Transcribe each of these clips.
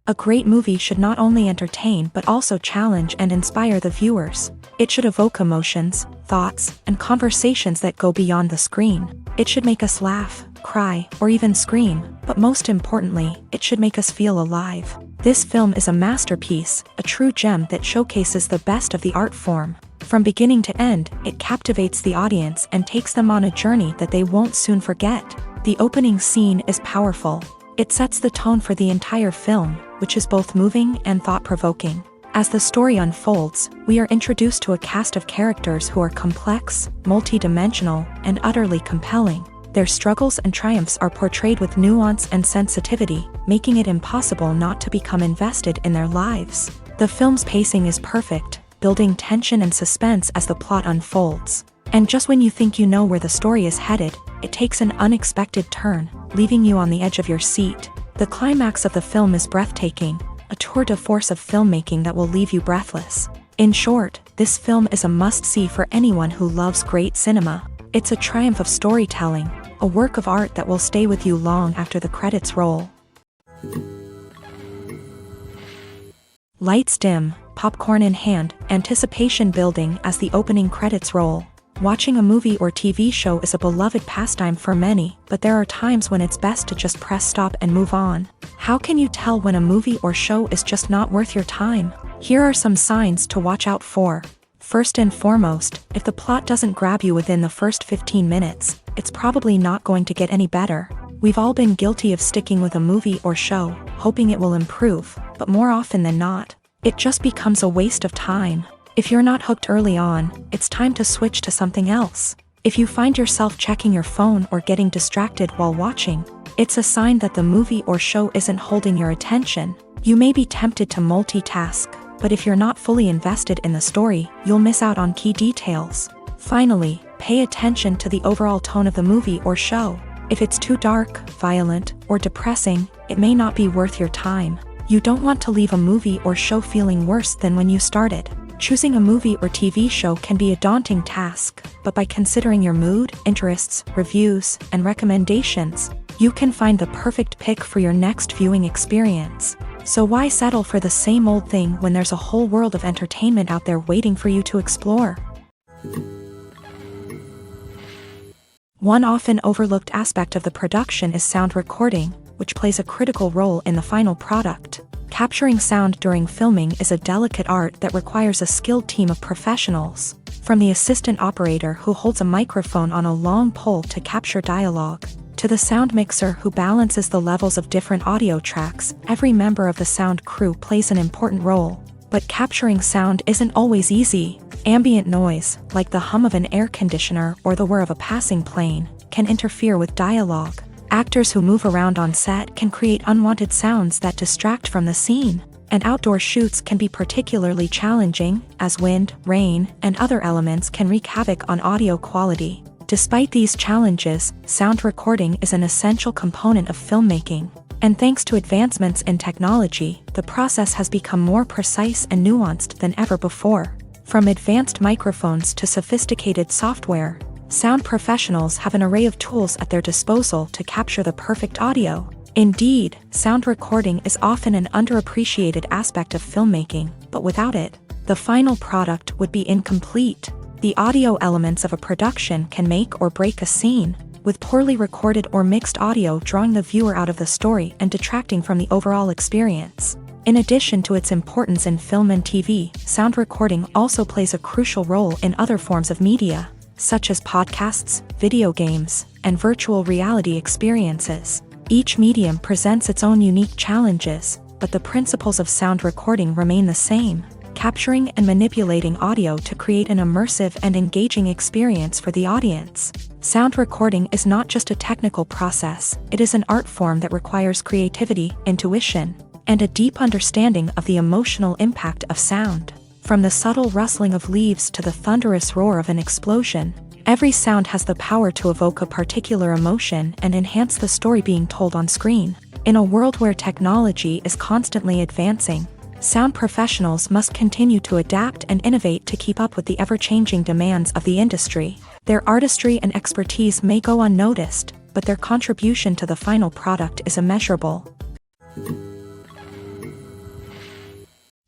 A great movie should not only entertain but also challenge and inspire the viewers. It should evoke emotions, thoughts, and conversations that go beyond the screen. It should make us laugh, cry, or even scream, but most importantly, it should make us feel alive. This film is a masterpiece, a true gem that showcases the best of the art form. From beginning to end, it captivates the audience and takes them on a journey that they won't soon forget. The opening scene is powerful. It sets the tone for the entire film, which is both moving and thought-provoking. As the story unfolds, we are introduced to a cast of characters who are complex, multi-dimensional, and utterly compelling. Their struggles and triumphs are portrayed with nuance and sensitivity, making it impossible not to become invested in their lives. The film's pacing is perfect, building tension and suspense as the plot unfolds. And just when you think you know where the story is headed, it takes an unexpected turn, leaving you on the edge of your seat. The climax of the film is breathtaking, a tour de force of filmmaking that will leave you breathless. In short, this film is a must-see for anyone who loves great cinema. It's a triumph of storytelling, a work of art that will stay with you long after the credits roll. Lights dim, popcorn in hand, anticipation building as the opening credits roll. Watching a movie or TV show is a beloved pastime for many, but there are times when it's best to just press stop and move on. How can you tell when a movie or show is just not worth your time? Here are some signs to watch out for. First and foremost, if the plot doesn't grab you within the first 15 minutes, it's probably not going to get any better. We've all been guilty of sticking with a movie or show, hoping it will improve, but more often than not, it just becomes a waste of time. If you're not hooked early on, it's time to switch to something else. If you find yourself checking your phone or getting distracted while watching, it's a sign that the movie or show isn't holding your attention. You may be tempted to multitask, but if you're not fully invested in the story, you'll miss out on key details. Finally, pay attention to the overall tone of the movie or show. If it's too dark, violent, or depressing, it may not be worth your time. You don't want to leave a movie or show feeling worse than when you started. Choosing a movie or TV show can be a daunting task, but by considering your mood, interests, reviews, and recommendations, you can find the perfect pick for your next viewing experience. So why settle for the same old thing when there's a whole world of entertainment out there waiting for you to explore? One often overlooked aspect of the production is sound recording, which plays a critical role in the final product. Capturing sound during filming is a delicate art that requires a skilled team of professionals. From the assistant operator who holds a microphone on a long pole to capture dialogue, to the sound mixer who balances the levels of different audio tracks, every member of the sound crew plays an important role. But capturing sound isn't always easy. Ambient noise, like the hum of an air conditioner or the whir of a passing plane, can interfere with dialogue. Actors who move around on set can create unwanted sounds that distract from the scene, and outdoor shoots can be particularly challenging, as wind, rain, and other elements can wreak havoc on audio quality. Despite these challenges, sound recording is an essential component of filmmaking, and thanks to advancements in technology, the process has become more precise and nuanced than ever before. From advanced microphones to sophisticated software, sound professionals have an array of tools at their disposal to capture the perfect audio. Indeed, sound recording is often an underappreciated aspect of filmmaking, but without it, the final product would be incomplete. The audio elements of a production can make or break a scene, with poorly recorded or mixed audio drawing the viewer out of the story and detracting from the overall experience. In addition to its importance in film and TV, sound recording also plays a crucial role in other forms of media, such as podcasts, video games, and virtual reality experiences. Each medium presents its own unique challenges, but the principles of sound recording remain the same, capturing and manipulating audio to create an immersive and engaging experience for the audience. Sound recording is not just a technical process, it is an art form that requires creativity, intuition, and a deep understanding of the emotional impact of sound. From the subtle rustling of leaves to the thunderous roar of an explosion, every sound has the power to evoke a particular emotion and enhance the story being told on screen. In a world where technology is constantly advancing, sound professionals must continue to adapt and innovate to keep up with the ever-changing demands of the industry. Their artistry and expertise may go unnoticed, but their contribution to the final product is immeasurable.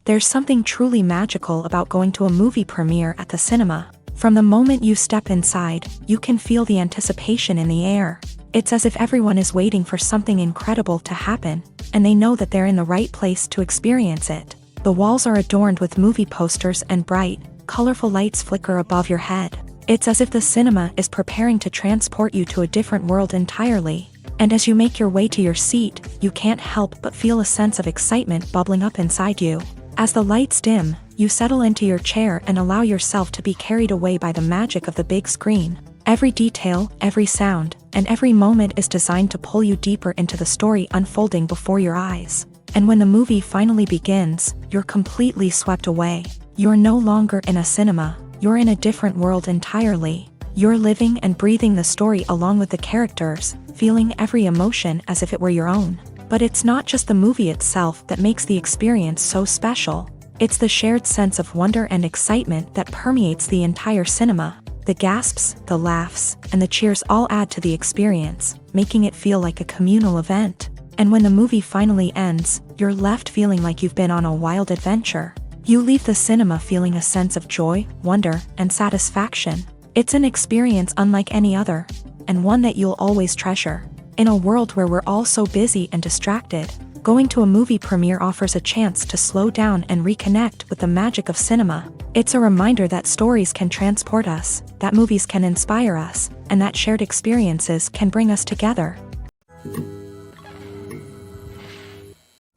There's something truly magical about going to a movie premiere at the cinema. From the moment you step inside, you can feel the anticipation in the air. It's as if everyone is waiting for something incredible to happen, and they know that they're in the right place to experience it. The walls are adorned with movie posters and bright, colorful lights flicker above your head. It's as if the cinema is preparing to transport you to a different world entirely. And as you make your way to your seat, you can't help but feel a sense of excitement bubbling up inside you. As the lights dim, you settle into your chair and allow yourself to be carried away by the magic of the big screen. Every detail, every sound, and every moment is designed to pull you deeper into the story unfolding before your eyes. And when the movie finally begins, you're completely swept away. You're no longer in a cinema, you're in a different world entirely. You're living and breathing the story along with the characters, feeling every emotion as if it were your own. But it's not just the movie itself that makes the experience so special. It's the shared sense of wonder and excitement that permeates the entire cinema. The gasps, the laughs, and the cheers all add to the experience, making it feel like a communal event. And when the movie finally ends, you're left feeling like you've been on a wild adventure. You leave the cinema feeling a sense of joy, wonder, and satisfaction. It's an experience unlike any other, and one that you'll always treasure. In a world where we're all so busy and distracted, going to a movie premiere offers a chance to slow down and reconnect with the magic of cinema. It's a reminder that stories can transport us, that movies can inspire us, and that shared experiences can bring us together.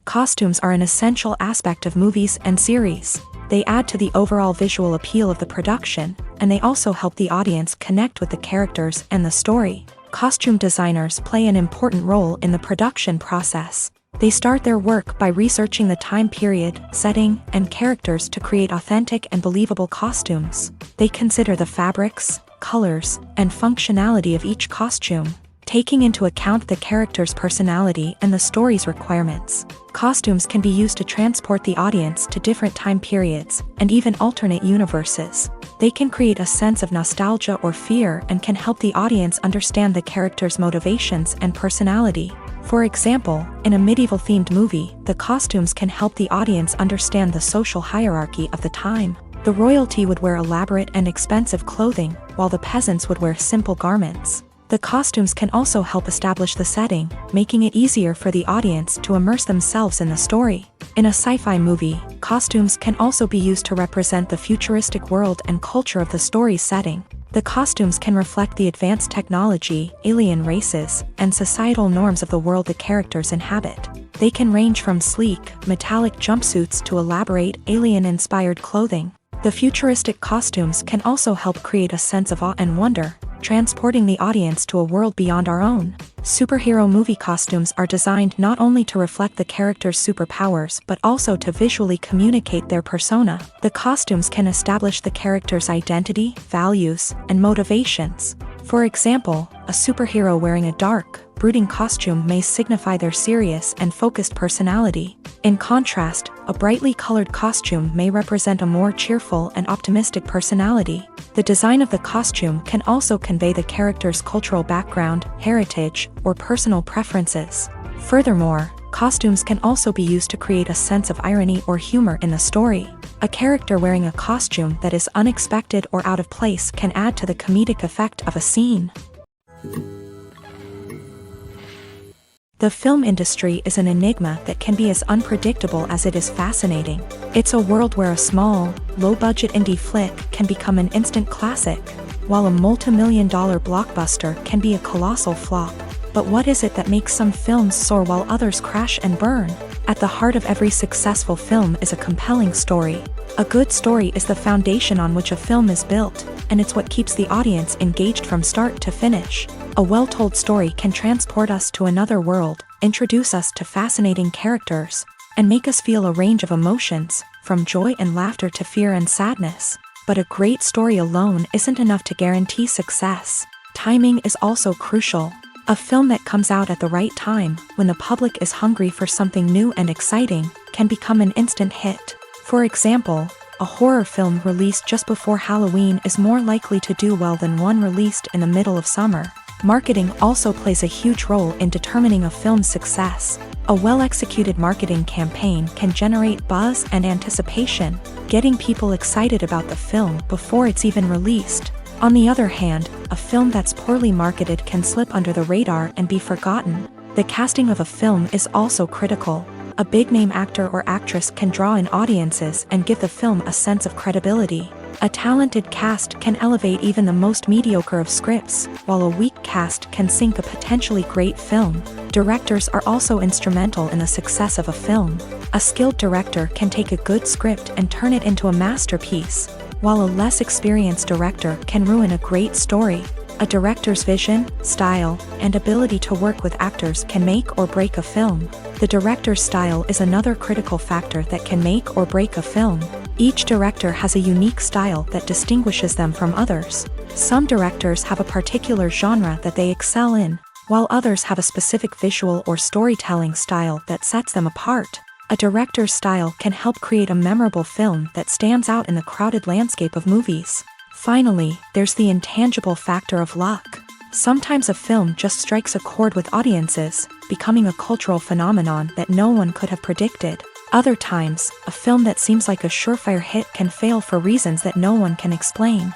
Costumes are an essential aspect of movies and series. They add to the overall visual appeal of the production, and they also help the audience connect with the characters and the story. Costume designers play an important role in the production process. They start their work by researching the time period, setting, and characters to create authentic and believable costumes. They consider the fabrics, colors, and functionality of each costume, taking into account the character's personality and the story's requirements. Costumes can be used to transport the audience to different time periods, and even alternate universes. They can create a sense of nostalgia or fear and can help the audience understand the character's motivations and personality. For example, in a medieval-themed movie, the costumes can help the audience understand the social hierarchy of the time. The royalty would wear elaborate and expensive clothing, while the peasants would wear simple garments. The costumes can also help establish the setting, making it easier for the audience to immerse themselves in the story. In a sci-fi movie, costumes can also be used to represent the futuristic world and culture of the story's setting. The costumes can reflect the advanced technology, alien races, and societal norms of the world the characters inhabit. They can range from sleek, metallic jumpsuits to elaborate, alien-inspired clothing. The futuristic costumes can also help create a sense of awe and wonder, transporting the audience to a world beyond our own. Superhero movie costumes are designed not only to reflect the character's superpowers but also to visually communicate their persona. The costumes can establish the character's identity, values, and motivations. For example, a superhero wearing a dark, brooding costume may signify their serious and focused personality. In contrast, a brightly colored costume may represent a more cheerful and optimistic personality. The design of the costume can also convey the character's cultural background, heritage, or personal preferences. Furthermore, costumes can also be used to create a sense of irony or humor in the story. A character wearing a costume that is unexpected or out of place can add to the comedic effect of a scene. The film industry is an enigma that can be as unpredictable as it is fascinating. It's a world where a small, low-budget indie flick can become an instant classic, while a multi-million-dollar blockbuster can be a colossal flop. But what is it that makes some films soar while others crash and burn? At the heart of every successful film is a compelling story. A good story is the foundation on which a film is built, and it's what keeps the audience engaged from start to finish. A well-told story can transport us to another world, introduce us to fascinating characters, and make us feel a range of emotions, from joy and laughter to fear and sadness. But a great story alone isn't enough to guarantee success. Timing is also crucial. A film that comes out at the right time, when the public is hungry for something new and exciting, can become an instant hit. For example, a horror film released just before Halloween is more likely to do well than one released in the middle of summer. Marketing also plays a huge role in determining a film's success. A well-executed marketing campaign can generate buzz and anticipation, getting people excited about the film before it's even released. On the other hand, a film that's poorly marketed can slip under the radar and be forgotten. The casting of a film is also critical. A big-name actor or actress can draw in audiences and give the film a sense of credibility. A talented cast can elevate even the most mediocre of scripts, while a weak cast can sink a potentially great film. Directors are also instrumental in the success of a film. A skilled director can take a good script and turn it into a masterpiece, while a less experienced director can ruin a great story. A director's vision, style, and ability to work with actors can make or break a film. The director's style is another critical factor that can make or break a film. Each director has a unique style that distinguishes them from others. Some directors have a particular genre that they excel in, while others have a specific visual or storytelling style that sets them apart. A director's style can help create a memorable film that stands out in the crowded landscape of movies. Finally, there's the intangible factor of luck. Sometimes a film just strikes a chord with audiences, becoming a cultural phenomenon that no one could have predicted. Other times, a film that seems like a surefire hit can fail for reasons that no one can explain.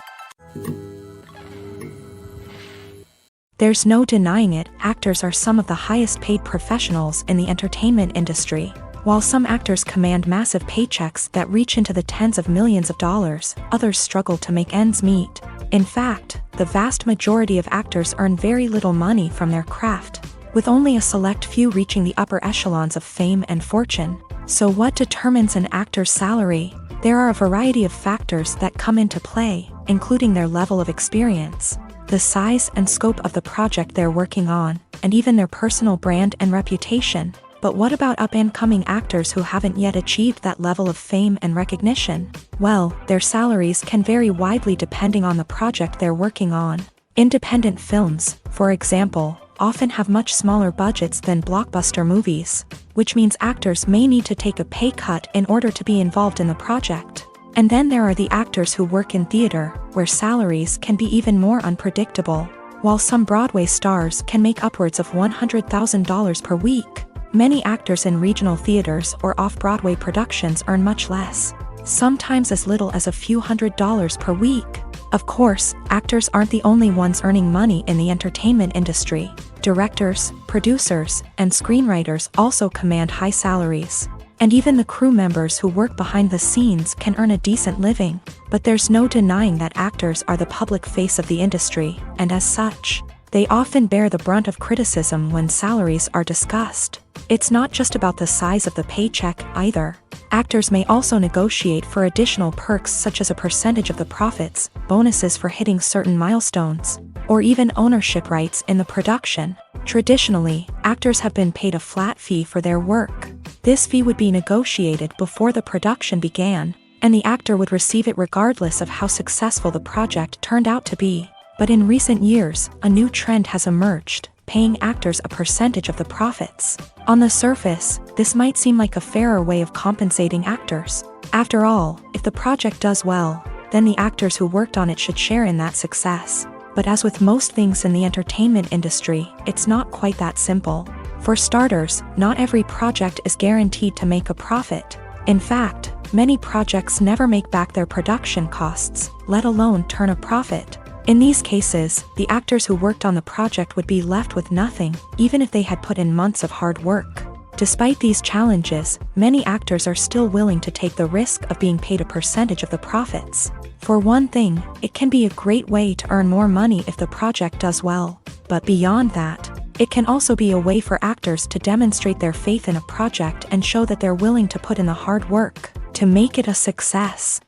There's no denying it, actors are some of the highest paid professionals in the entertainment industry. While some actors command massive paychecks that reach into the tens of millions of dollars, others struggle to make ends meet. In fact, the vast majority of actors earn very little money from their craft, with only a select few reaching the upper echelons of fame and fortune. So what determines an actor's salary? There are a variety of factors that come into play, including their level of experience, the size and scope of the project they're working on, and even their personal brand and reputation. But what about up-and-coming actors who haven't yet achieved that level of fame and recognition? Well, their salaries can vary widely depending on the project they're working on. Independent films, for example, often have much smaller budgets than blockbuster movies, which means actors may need to take a pay cut in order to be involved in the project. And then there are the actors who work in theater, where salaries can be even more unpredictable. While some Broadway stars can make upwards of $100,000 per week, many actors in regional theaters or off-Broadway productions earn much less, sometimes as little as a few $100s per week. Of course, actors aren't the only ones earning money in the entertainment industry. Directors, producers, and screenwriters also command high salaries. And even the crew members who work behind the scenes can earn a decent living. But there's no denying that actors are the public face of the industry, and as such, they often bear the brunt of criticism when salaries are discussed. It's not just about the size of the paycheck, either. Actors may also negotiate for additional perks such as a percentage of the profits, bonuses for hitting certain milestones, or even ownership rights in the production. Traditionally, actors have been paid a flat fee for their work. This fee would be negotiated before the production began, and the actor would receive it regardless of how successful the project turned out to be. But in recent years, a new trend has emerged, paying actors a percentage of the profits. On the surface, this might seem like a fairer way of compensating actors. After all, if the project does well, then the actors who worked on it should share in that success. But as with most things in the entertainment industry, it's not quite that simple. For starters, not every project is guaranteed to make a profit. In fact, many projects never make back their production costs, let alone turn a profit. In these cases, the actors who worked on the project would be left with nothing, even if they had put in months of hard work. Despite these challenges, many actors are still willing to take the risk of being paid a percentage of the profits. For one thing, it can be a great way to earn more money if the project does well. But beyond that, it can also be a way for actors to demonstrate their faith in a project and show that they're willing to put in the hard work to make it a success.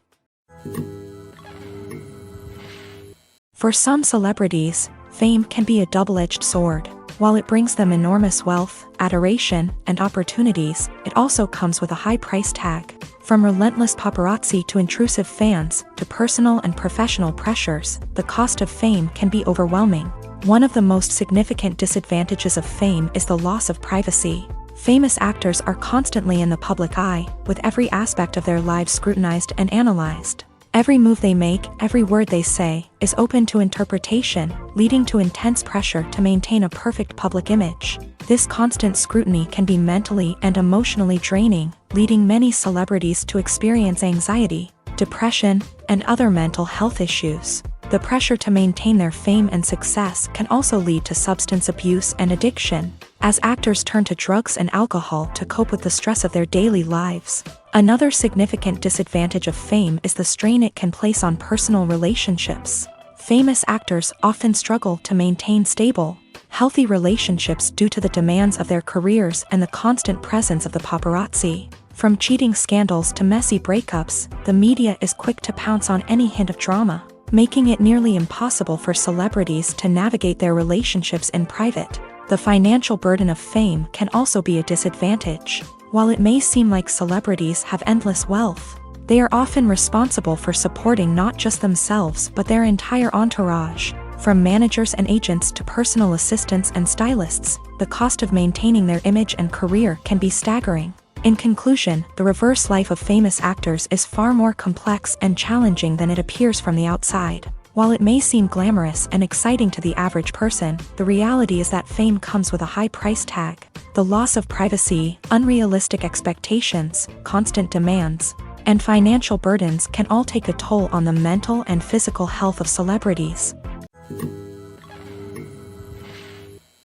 For some celebrities, fame can be a double-edged sword. While it brings them enormous wealth, adoration, and opportunities, it also comes with a high price tag. From relentless paparazzi to intrusive fans, to personal and professional pressures, the cost of fame can be overwhelming. One of the most significant disadvantages of fame is the loss of privacy. Famous actors are constantly in the public eye, with every aspect of their lives scrutinized and analyzed. Every move they make, every word they say, is open to interpretation, leading to intense pressure to maintain a perfect public image. This constant scrutiny can be mentally and emotionally draining, leading many celebrities to experience anxiety, depression, and other mental health issues. The pressure to maintain their fame and success can also lead to substance abuse and addiction, as actors turn to drugs and alcohol to cope with the stress of their daily lives. Another significant disadvantage of fame is the strain it can place on personal relationships. Famous actors often struggle to maintain stable, healthy relationships due to the demands of their careers and the constant presence of the paparazzi. From cheating scandals to messy breakups, the media is quick to pounce on any hint of drama, making it nearly impossible for celebrities to navigate their relationships in private. The financial burden of fame can also be a disadvantage. While it may seem like celebrities have endless wealth, they are often responsible for supporting not just themselves but their entire entourage. From managers and agents to personal assistants and stylists, the cost of maintaining their image and career can be staggering. In conclusion, the reverse life of famous actors is far more complex and challenging than it appears from the outside. While it may seem glamorous and exciting to the average person, the reality is that fame comes with a high price tag. The loss of privacy, unrealistic expectations, constant demands, and financial burdens can all take a toll on the mental and physical health of celebrities.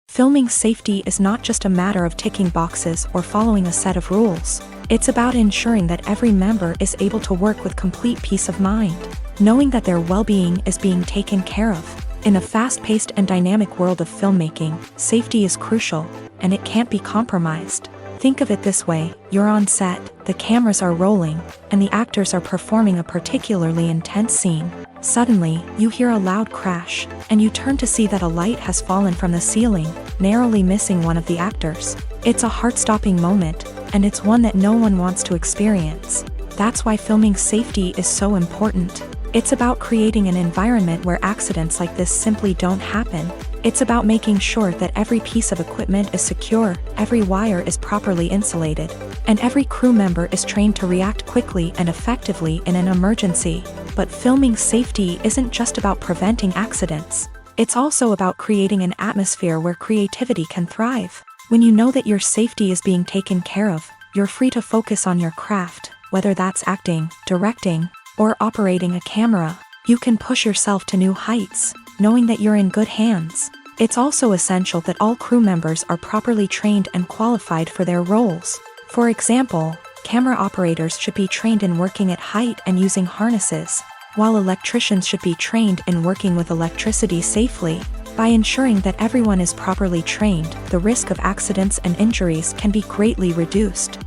Filming safety is not just a matter of ticking boxes or following a set of rules. It's about ensuring that every member is able to work with complete peace of mind, knowing that their well-being is being taken care of. In a fast-paced and dynamic world of filmmaking, safety is crucial, and it can't be compromised. Think of it this way: you're on set, the cameras are rolling, and the actors are performing a particularly intense scene. Suddenly, you hear a loud crash, and you turn to see that a light has fallen from the ceiling, narrowly missing one of the actors. It's a heart-stopping moment, and it's one that no one wants to experience. That's why filming safety is so important. It's about creating an environment where accidents like this simply don't happen. It's about making sure that every piece of equipment is secure, every wire is properly insulated, and every crew member is trained to react quickly and effectively in an emergency. But filming safety isn't just about preventing accidents. It's also about creating an atmosphere where creativity can thrive. When you know that your safety is being taken care of, you're free to focus on your craft, whether that's acting, directing, or operating a camera. You can push yourself to new heights, knowing that you're in good hands. It's also essential that all crew members are properly trained and qualified for their roles. For example, camera operators should be trained in working at height and using harnesses, while electricians should be trained in working with electricity safely. By ensuring that everyone is properly trained, the risk of accidents and injuries can be greatly reduced.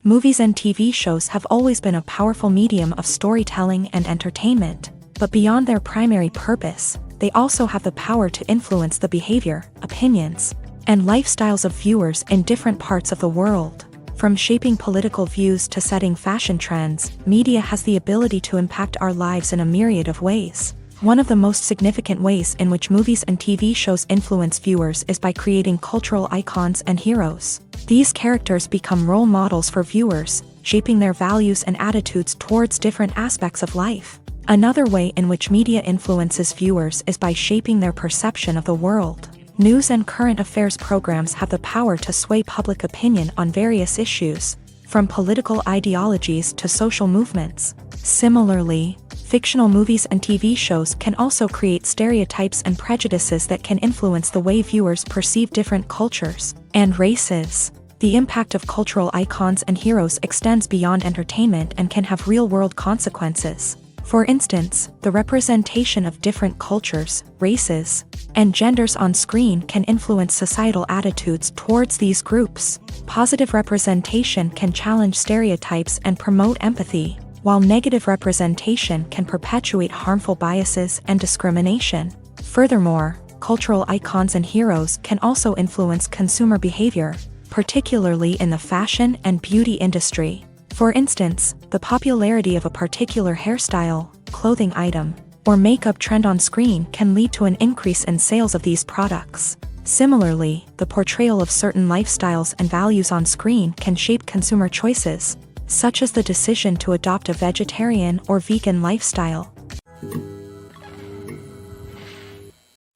Movies and TV shows have always been a powerful medium of storytelling and entertainment, but beyond their primary purpose, they also have the power to influence the behavior, opinions, and lifestyles of viewers in different parts of the world. From shaping political views to setting fashion trends, media has the ability to impact our lives in a myriad of ways. One of the most significant ways in which movies and TV shows influence viewers is by creating cultural icons and heroes. These characters become role models for viewers, shaping their values and attitudes towards different aspects of life. Another way in which media influences viewers is by shaping their perception of the world. News and current affairs programs have the power to sway public opinion on various issues, from political ideologies to social movements. Similarly, fictional movies and TV shows can also create stereotypes and prejudices that can influence the way viewers perceive different cultures and races. The impact of cultural icons and heroes extends beyond entertainment and can have real-world consequences. For instance, the representation of different cultures, races, and genders on screen can influence societal attitudes towards these groups. Positive representation can challenge stereotypes and promote empathy, while negative representation can perpetuate harmful biases and discrimination. Furthermore, cultural icons and heroes can also influence consumer behavior, particularly in the fashion and beauty industry. For instance, the popularity of a particular hairstyle, clothing item, or makeup trend on screen can lead to an increase in sales of these products. Similarly, the portrayal of certain lifestyles and values on screen can shape consumer choices, such as the decision to adopt a vegetarian or vegan lifestyle.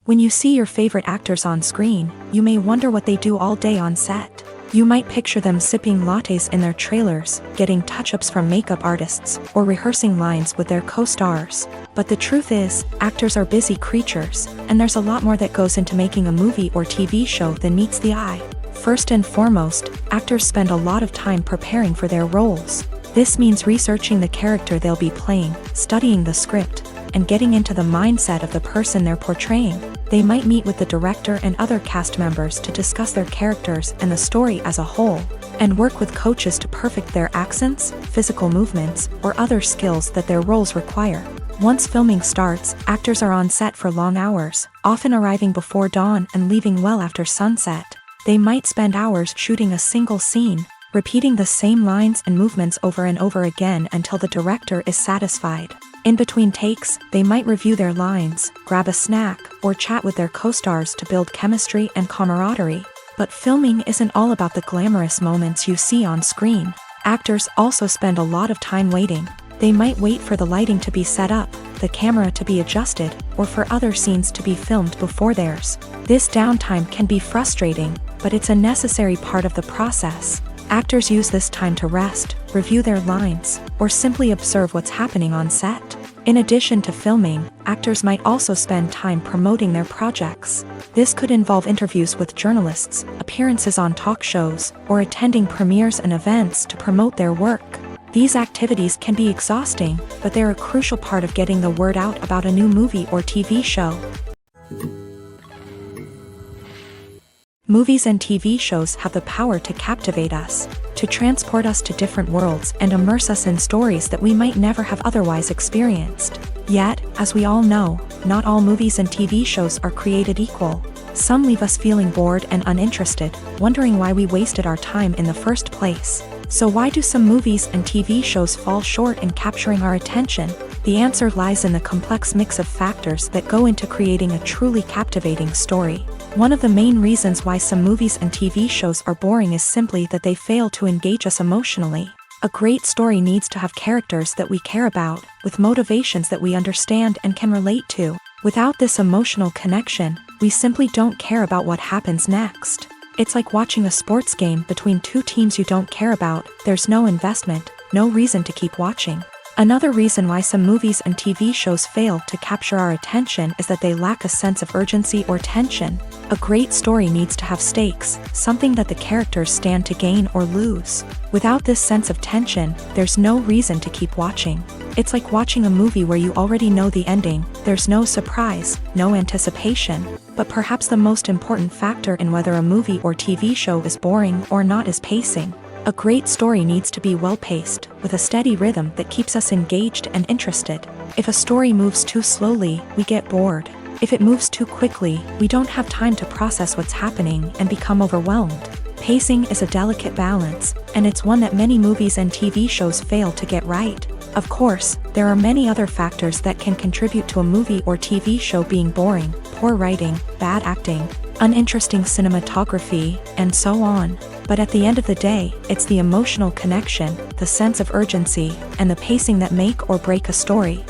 When you see your favorite actors on screen, you may wonder what they do all day on set. You might picture them sipping lattes in their trailers, getting touch-ups from makeup artists, or rehearsing lines with their co-stars. But the truth is, actors are busy creatures, and there's a lot more that goes into making a movie or TV show than meets the eye. First and foremost, actors spend a lot of time preparing for their roles. This means researching the character they'll be playing, studying the script, and getting into the mindset of the person they're portraying. They might meet with the director and other cast members to discuss their characters and the story as a whole, and work with coaches to perfect their accents, physical movements, or other skills that their roles require. Once filming starts, actors are on set for long hours, often arriving before dawn and leaving well after sunset. They might spend hours shooting a single scene, repeating the same lines and movements over and over again until the director is satisfied. In between takes, they might review their lines, grab a snack, or chat with their co-stars to build chemistry and camaraderie. But filming isn't all about the glamorous moments you see on screen. Actors also spend a lot of time waiting. They might wait for the lighting to be set up, the camera to be adjusted, or for other scenes to be filmed before theirs. This downtime can be frustrating, but it's a necessary part of the process. Actors use this time to rest, review their lines, or simply observe what's happening on set. In addition to filming, actors might also spend time promoting their projects. This could involve interviews with journalists, appearances on talk shows, or attending premieres and events to promote their work. These activities can be exhausting, but they're a crucial part of getting the word out about a new movie or TV show. Movies and TV shows have the power to captivate us, to transport us to different worlds and immerse us in stories that we might never have otherwise experienced. Yet, as we all know, not all movies and TV shows are created equal. Some leave us feeling bored and uninterested, wondering why we wasted our time in the first place. So why do some movies and TV shows fall short in capturing our attention? The answer lies in the complex mix of factors that go into creating a truly captivating story. One of the main reasons why some movies and TV shows are boring is simply that they fail to engage us emotionally. A great story needs to have characters that we care about, with motivations that we understand and can relate to. Without this emotional connection, we simply don't care about what happens next. It's like watching a sports game between two teams you don't care about. There's no investment, no reason to keep watching. Another reason why some movies and TV shows fail to capture our attention is that they lack a sense of urgency or tension. A great story needs to have stakes, something that the characters stand to gain or lose. Without this sense of tension, there's no reason to keep watching. It's like watching a movie where you already know the ending. There's no surprise, no anticipation. But perhaps the most important factor in whether a movie or TV show is boring or not is pacing. A great story needs to be well-paced, with a steady rhythm that keeps us engaged and interested. If a story moves too slowly, we get bored. If it moves too quickly, we don't have time to process what's happening and become overwhelmed. Pacing is a delicate balance, and it's one that many movies and TV shows fail to get right. Of course, there are many other factors that can contribute to a movie or TV show being boring: poor writing, bad acting, uninteresting cinematography, and so on. But at the end of the day, it's the emotional connection, the sense of urgency, and the pacing that make or break a story.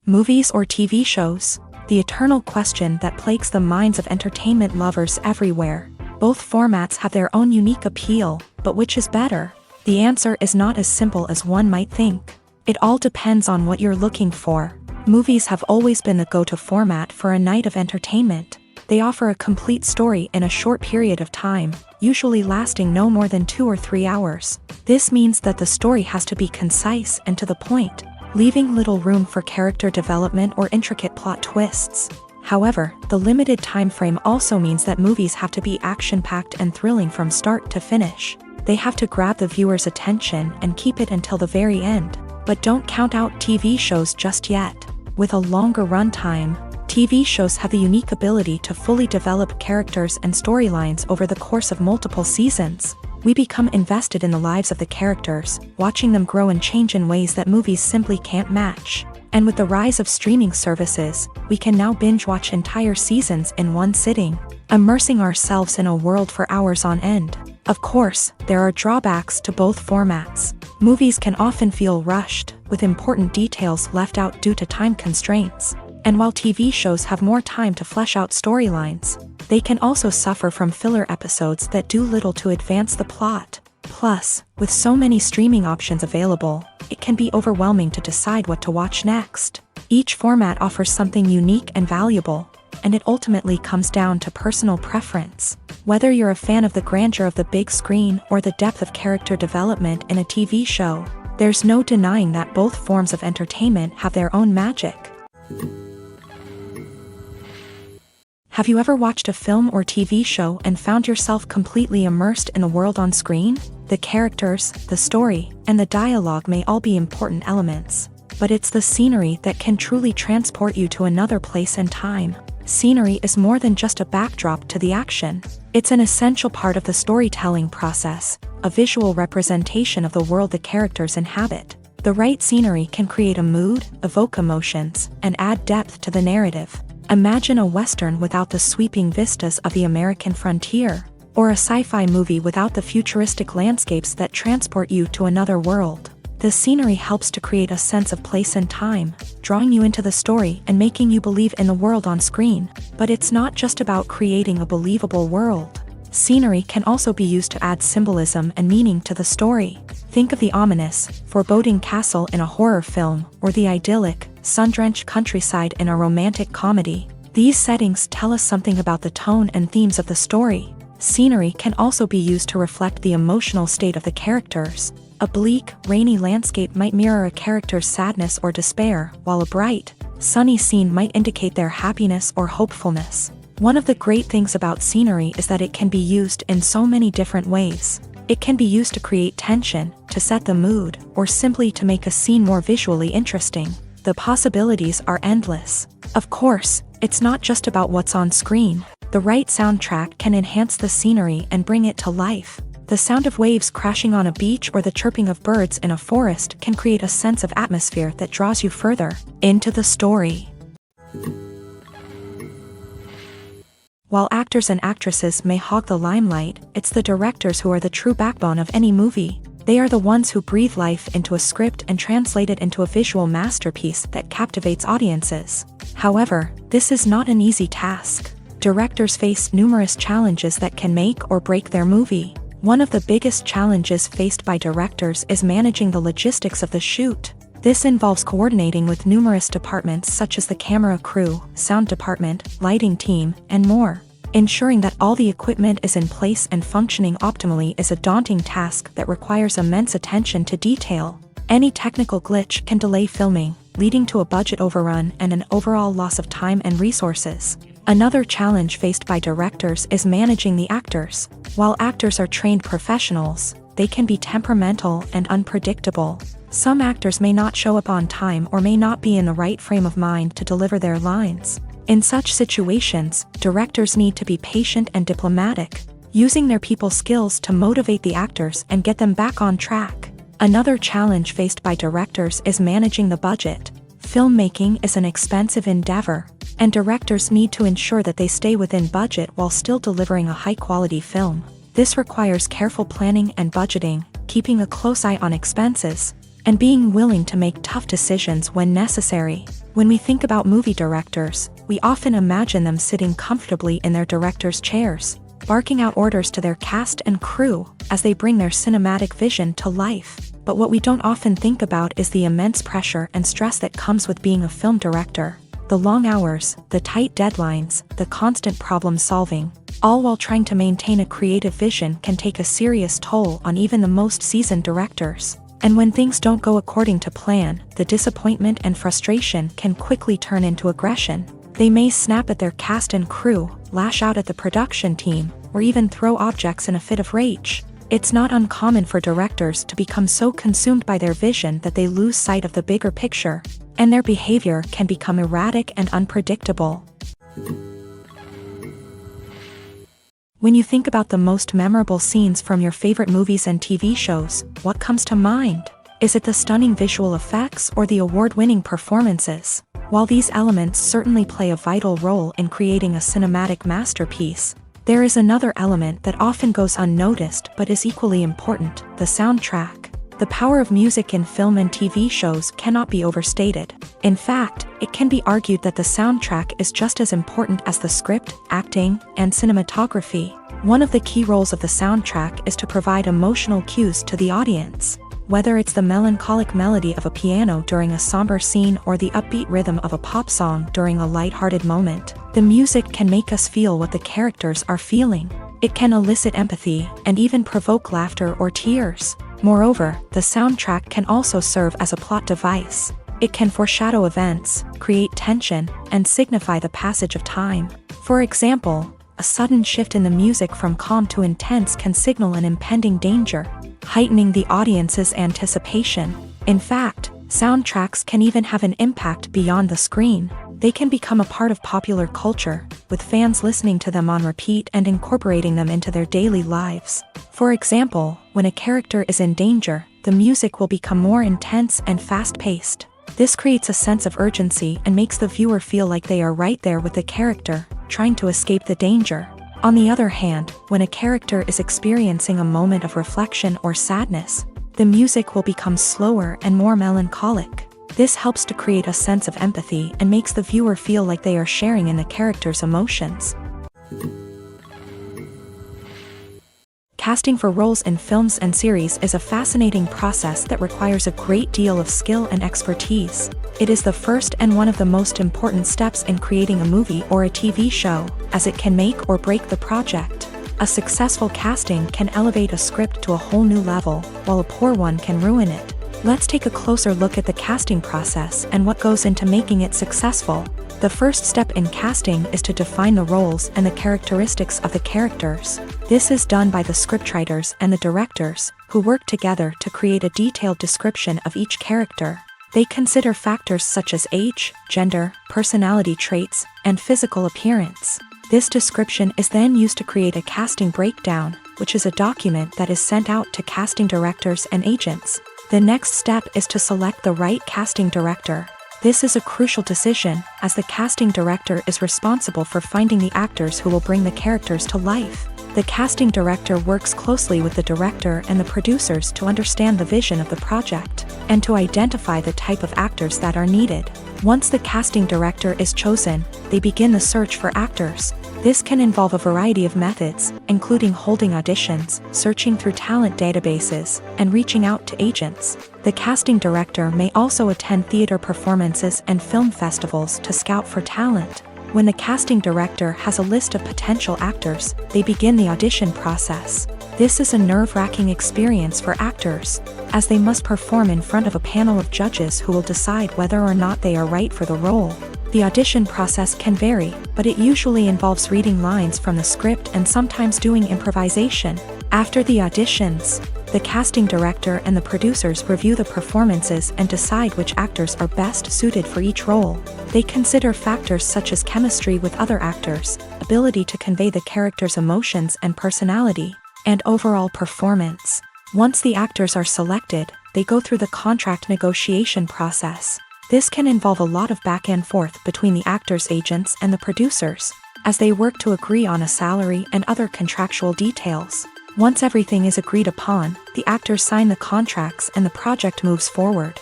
Movies or TV shows? The eternal question that plagues the minds of entertainment lovers everywhere. Both formats have their own unique appeal, but which is better? The answer is not as simple as one might think. It all depends on what you're looking for. Movies have always been the go-to format for a night of entertainment. They offer a complete story in a short period of time, usually lasting no more than 2 or 3 hours. This means that the story has to be concise and to the point, leaving little room for character development or intricate plot twists. However, the limited time frame also means that movies have to be action-packed and thrilling from start to finish. They have to grab the viewer's attention and keep it until the very end. But don't count out TV shows just yet. With a longer runtime, TV shows have the unique ability to fully develop characters and storylines over the course of multiple seasons. We become invested in the lives of the characters, watching them grow and change in ways that movies simply can't match. And with the rise of streaming services, we can now binge-watch entire seasons in one sitting, immersing ourselves in a world for hours on end. Of course, there are drawbacks to both formats. Movies can often feel rushed, with important details left out due to time constraints. And while TV shows have more time to flesh out storylines, they can also suffer from filler episodes that do little to advance the plot. Plus, with so many streaming options available, it can be overwhelming to decide what to watch next. Each format offers something unique and valuable, and it ultimately comes down to personal preference. Whether you're a fan of the grandeur of the big screen or the depth of character development in a TV show, there's no denying that both forms of entertainment have their own magic. Have you ever watched a film or TV show and found yourself completely immersed in the world on screen? The characters, the story, and the dialogue may all be important elements, but it's the scenery that can truly transport you to another place and time. Scenery is more than just a backdrop to the action. It's an essential part of the storytelling process, a visual representation of the world the characters inhabit. The right scenery can create a mood, evoke emotions, and add depth to the narrative. Imagine a Western without the sweeping vistas of the American frontier, or a sci-fi movie without the futuristic landscapes that transport you to another world. The scenery helps to create a sense of place and time, drawing you into the story and making you believe in the world on screen. But it's not just about creating a believable world. Scenery can also be used to add symbolism and meaning to the story. Think of the ominous, foreboding castle in a horror film, or the idyllic, sun-drenched countryside in a romantic comedy. These settings tell us something about the tone and themes of the story. Scenery can also be used to reflect the emotional state of the characters. A bleak, rainy landscape might mirror a character's sadness or despair, while a bright, sunny scene might indicate their happiness or hopefulness. One of the great things about scenery is that it can be used in so many different ways. It can be used to create tension, to set the mood, or simply to make a scene more visually interesting. The possibilities are endless. Of course, it's not just about what's on screen. The right soundtrack can enhance the scenery and bring it to life. The sound of waves crashing on a beach or the chirping of birds in a forest can create a sense of atmosphere that draws you further into the story. While actors and actresses may hog the limelight, it's the directors who are the true backbone of any movie. They are the ones who breathe life into a script and translate it into a visual masterpiece that captivates audiences. However, this is not an easy task. Directors face numerous challenges that can make or break their movie. One of the biggest challenges faced by directors is managing the logistics of the shoot. This involves coordinating with numerous departments such as the camera crew, sound department, lighting team, and more. Ensuring that all the equipment is in place and functioning optimally is a daunting task that requires immense attention to detail. Any technical glitch can delay filming, leading to a budget overrun and an overall loss of time and resources. Another challenge faced by directors is managing the actors. While actors are trained professionals, they can be temperamental and unpredictable. Some actors may not show up on time or may not be in the right frame of mind to deliver their lines. In such situations, directors need to be patient and diplomatic, using their people skills to motivate the actors and get them back on track. Another challenge faced by directors is managing the budget. Filmmaking is an expensive endeavor, and directors need to ensure that they stay within budget while still delivering a high-quality film. This requires careful planning and budgeting, keeping a close eye on expenses, and being willing to make tough decisions when necessary. When we think about movie directors, we often imagine them sitting comfortably in their director's chairs, barking out orders to their cast and crew as they bring their cinematic vision to life. But what we don't often think about is the immense pressure and stress that comes with being a film director. The long hours, the tight deadlines, the constant problem solving, all while trying to maintain a creative vision can take a serious toll on even the most seasoned directors. And when things don't go according to plan, the disappointment and frustration can quickly turn into aggression. They may snap at their cast and crew, lash out at the production team, or even throw objects in a fit of rage. It's not uncommon for directors to become so consumed by their vision that they lose sight of the bigger picture, and their behavior can become erratic and unpredictable. When you think about the most memorable scenes from your favorite movies and TV shows, what comes to mind? Is it the stunning visual effects or the award-winning performances? While these elements certainly play a vital role in creating a cinematic masterpiece, There is another element that often goes unnoticed but is equally important: the soundtrack. The power of music in film and TV shows cannot be overstated. In fact, it can be argued that the soundtrack is just as important as the script, acting, and cinematography. One of the key roles of the soundtrack is to provide emotional cues to the audience. Whether it's the melancholic melody of a piano during a somber scene or the upbeat rhythm of a pop song during a light-hearted moment, the music can make us feel what the characters are feeling. It can elicit empathy and even provoke laughter or tears. Moreover, the soundtrack can also serve as a plot device. It can foreshadow events, create tension, and signify the passage of time. For example, a sudden shift in the music from calm to intense can signal an impending danger, heightening the audience's anticipation. In fact, soundtracks can even have an impact beyond the screen. They can become a part of popular culture, with fans listening to them on repeat and incorporating them into their daily lives. For example, when a character is in danger, the music will become more intense and fast-paced. This creates a sense of urgency and makes the viewer feel like they are right there with the character, trying to escape the danger. On the other hand, when a character is experiencing a moment of reflection or sadness, the music will become slower and more melancholic. This helps to create a sense of empathy and makes the viewer feel like they are sharing in the character's emotions. Casting for roles in films and series is a fascinating process that requires a great deal of skill and expertise. It is the first and one of the most important steps in creating a movie or a TV show, as it can make or break the project. A successful casting can elevate a script to a whole new level, while a poor one can ruin it. Let's take a closer look at the casting process and what goes into making it successful. The first step in casting is to define the roles and the characteristics of the characters. This is done by the scriptwriters and the directors, who work together to create a detailed description of each character. They consider factors such as age, gender, personality traits, and physical appearance. This description is then used to create a casting breakdown, which is a document that is sent out to casting directors and agents. The next step is to select the right casting director. This is a crucial decision, as the casting director is responsible for finding the actors who will bring the characters to life. The casting director works closely with the director and the producers to understand the vision of the project, and to identify the type of actors that are needed. Once the casting director is chosen, they begin the search for actors. This can involve a variety of methods, including holding auditions, searching through talent databases, and reaching out to agents. The casting director may also attend theater performances and film festivals to scout for talent. When the casting director has a list of potential actors, they begin the audition process. This is a nerve-wracking experience for actors, as they must perform in front of a panel of judges who will decide whether or not they are right for the role. The audition process can vary, but it usually involves reading lines from the script and sometimes doing improvisation. After the auditions, the casting director and the producers review the performances and decide which actors are best suited for each role. They consider factors such as chemistry with other actors, ability to convey the character's emotions and personality, and overall performance. Once the actors are selected, they go through the contract negotiation process. This can involve a lot of back and forth between the actors' agents and the producers, as they work to agree on a salary and other contractual details. Once everything is agreed upon, the actors sign the contracts and the project moves forward.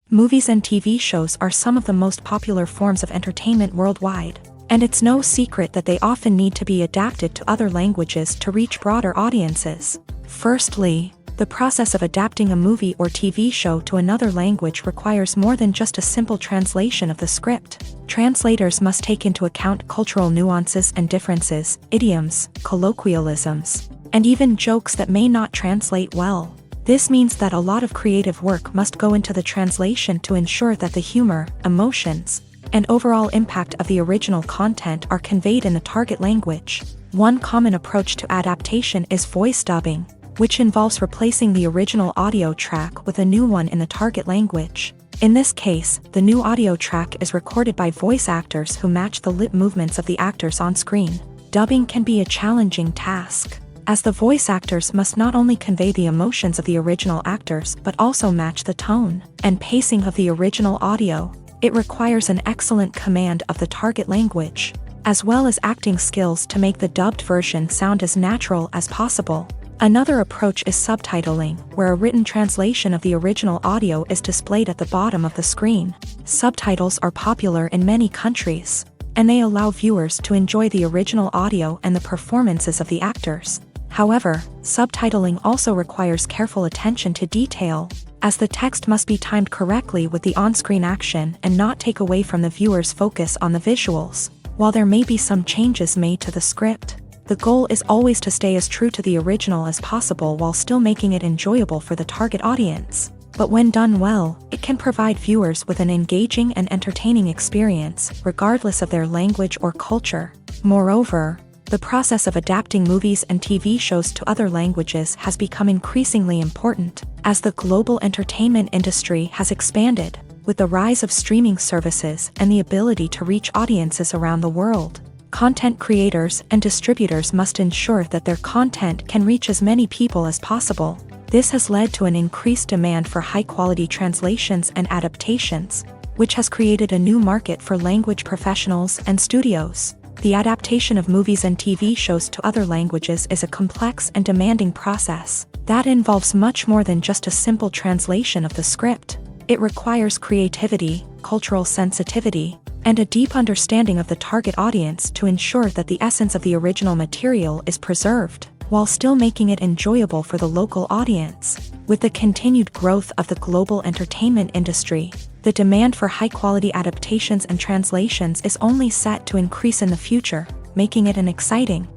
Movies and TV shows are some of the most popular forms of entertainment worldwide, and it's no secret that they often need to be adapted to other languages to reach broader audiences. Firstly, the process of adapting a movie or TV show to another language requires more than just a simple translation of the script. Translators must take into account cultural nuances and differences, idioms, colloquialisms, and even jokes that may not translate well. This means that a lot of creative work must go into the translation to ensure that the humor, emotions, and overall impact of the original content are conveyed in the target language. One common approach to adaptation is voice dubbing, which involves replacing the original audio track with a new one in the target language. In this case, the new audio track is recorded by voice actors who match the lip movements of the actors on screen. Dubbing can be a challenging task, as the voice actors must not only convey the emotions of the original actors but also match the tone and pacing of the original audio. It requires an excellent command of the target language, as well as acting skills to make the dubbed version sound as natural as possible. Another approach is subtitling, where a written translation of the original audio is displayed at the bottom of the screen. Subtitles are popular in many countries, and they allow viewers to enjoy the original audio and the performances of the actors. However, subtitling also requires careful attention to detail, as the text must be timed correctly with the on-screen action and not take away from the viewer's focus on the visuals. While there may be some changes made to the script, the goal is always to stay as true to the original as possible while still making it enjoyable for the target audience. But when done well, it can provide viewers with an engaging and entertaining experience, regardless of their language or culture. Moreover, the process of adapting movies and TV shows to other languages has become increasingly important, as the global entertainment industry has expanded, with the rise of streaming services and the ability to reach audiences around the world. Content creators and distributors must ensure that their content can reach as many people as possible. This has led to an increased demand for high-quality translations and adaptations, which has created a new market for language professionals and studios. The adaptation of movies and TV shows to other languages is a complex and demanding process that involves much more than just a simple translation of the script. It requires creativity, cultural sensitivity, and a deep understanding of the target audience to ensure that the essence of the original material is preserved, while still making it enjoyable for the local audience. With the continued growth of the global entertainment industry, the demand for high-quality adaptations and translations is only set to increase in the future, making it an exciting.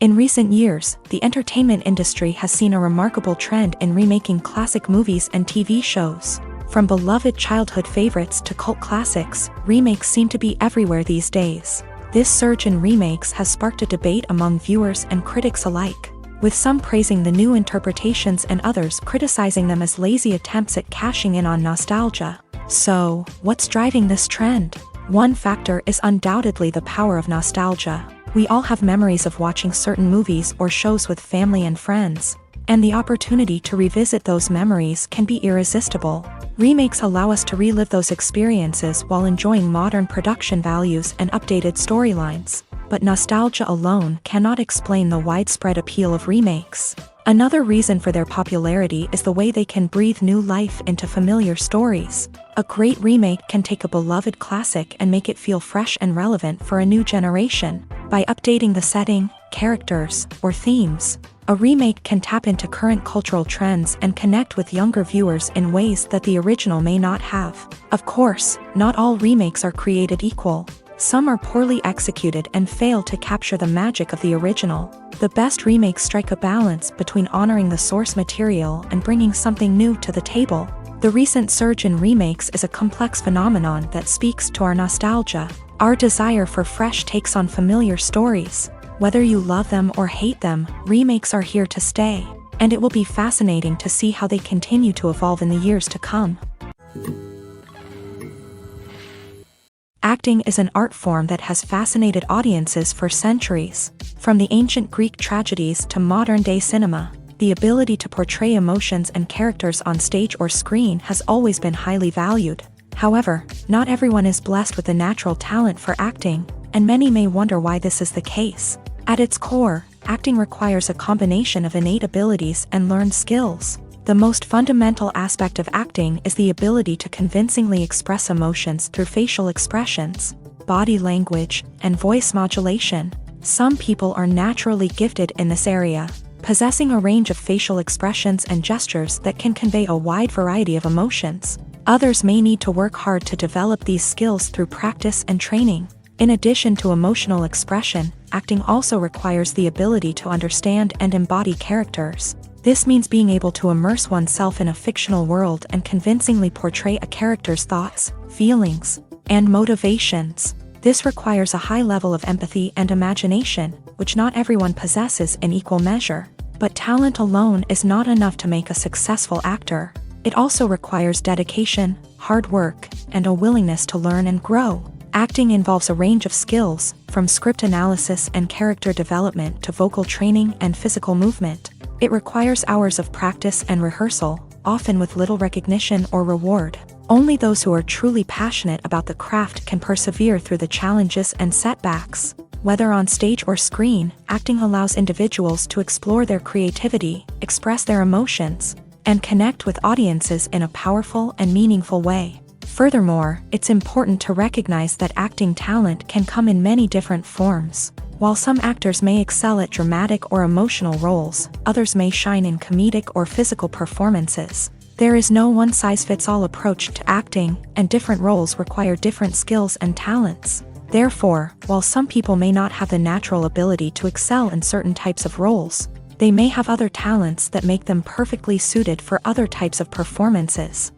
In recent years, the entertainment industry has seen a remarkable trend in remaking classic movies and TV shows. From beloved childhood favorites to cult classics, remakes seem to be everywhere these days. This surge in remakes has sparked a debate among viewers and critics alike, with some praising the new interpretations and others criticizing them as lazy attempts at cashing in on nostalgia. So, what's driving this trend? One factor is undoubtedly the power of nostalgia. We all have memories of watching certain movies or shows with family and friends, and the opportunity to revisit those memories can be irresistible. Remakes allow us to relive those experiences while enjoying modern production values and updated storylines. But nostalgia alone cannot explain the widespread appeal of remakes. Another reason for their popularity is the way they can breathe new life into familiar stories. A great remake can take a beloved classic and make it feel fresh and relevant for a new generation. By updating the setting, characters, or themes, a remake can tap into current cultural trends and connect with younger viewers in ways that the original may not have. Of course, not all remakes are created equal. Some are poorly executed and fail to capture the magic of the original. The best remakes strike a balance between honoring the source material and bringing something new to the table. The recent surge in remakes is a complex phenomenon that speaks to our nostalgia, our desire for fresh takes on familiar stories. Whether you love them or hate them, remakes are here to stay, and it will be fascinating to see how they continue to evolve in the years to come. Acting is an art form that has fascinated audiences for centuries. From the ancient Greek tragedies to modern-day cinema, the ability to portray emotions and characters on stage or screen has always been highly valued. However, not everyone is blessed with a natural talent for acting, and many may wonder why this is the case. At its core, acting requires a combination of innate abilities and learned skills. The most fundamental aspect of acting is the ability to convincingly express emotions through facial expressions, body language, and voice modulation. Some people are naturally gifted in this area, possessing a range of facial expressions and gestures that can convey a wide variety of emotions. Others may need to work hard to develop these skills through practice and training. In addition to emotional expression, acting also requires the ability to understand and embody characters. This means being able to immerse oneself in a fictional world and convincingly portray a character's thoughts, feelings, and motivations. This requires a high level of empathy and imagination, which not everyone possesses in equal measure. But talent alone is not enough to make a successful actor. It also requires dedication, hard work, and a willingness to learn and grow. Acting involves a range of skills, from script analysis and character development to vocal training and physical movement. It requires hours of practice and rehearsal, often with little recognition or reward. Only those who are truly passionate about the craft can persevere through the challenges and setbacks. Whether on stage or screen, acting allows individuals to explore their creativity, express their emotions, and connect with audiences in a powerful and meaningful way. Furthermore, it's important to recognize that acting talent can come in many different forms. While some actors may excel at dramatic or emotional roles, others may shine in comedic or physical performances. There is no one-size-fits-all approach to acting, and different roles require different skills and talents. Therefore, while some people may not have the natural ability to excel in certain types of roles, they may have other talents that make them perfectly suited for other types of performances.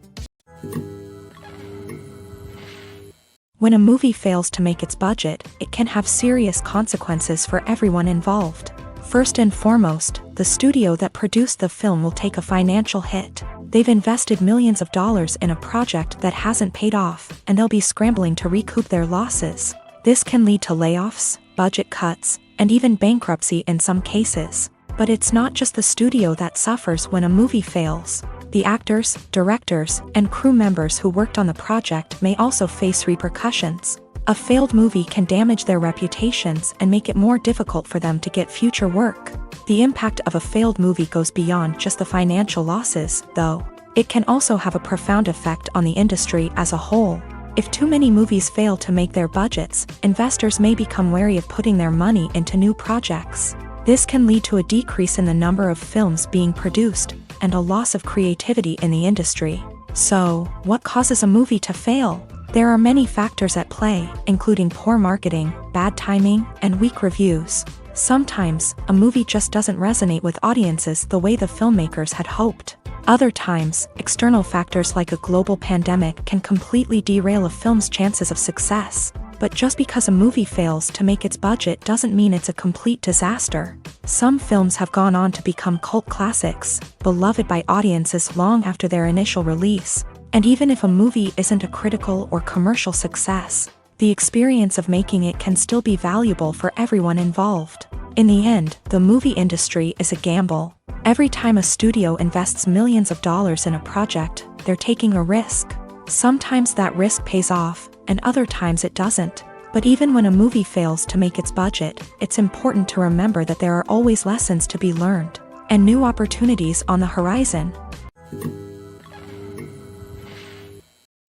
When a movie fails to make its budget, it can have serious consequences for everyone involved. First and foremost, the studio that produced the film will take a financial hit. They've invested millions of dollars in a project that hasn't paid off, and they'll be scrambling to recoup their losses. This can lead to layoffs, budget cuts, and even bankruptcy in some cases. But it's not just the studio that suffers when a movie fails. The actors, directors, and crew members who worked on the project may also face repercussions. A failed movie can damage their reputations and make it more difficult for them to get future work. The impact of a failed movie goes beyond just the financial losses, though. It can also have a profound effect on the industry as a whole. If too many movies fail to make their budgets, investors may become wary of putting their money into new projects. This can lead to a decrease in the number of films being produced, and a loss of creativity in the industry. So, what causes a movie to fail? There are many factors at play, including poor marketing, bad timing, and weak reviews. Sometimes, a movie just doesn't resonate with audiences the way the filmmakers had hoped. Other times, external factors like a global pandemic can completely derail a film's chances of success. But just because a movie fails to make its budget doesn't mean it's a complete disaster. Some films have gone on to become cult classics, beloved by audiences long after their initial release. And even if a movie isn't a critical or commercial success, the experience of making it can still be valuable for everyone involved. In the end, the movie industry is a gamble. Every time a studio invests millions of dollars in a project, they're taking a risk. Sometimes that risk pays off, and other times it doesn't. But even when a movie fails to make its budget, it's important to remember that there are always lessons to be learned, and new opportunities on the horizon.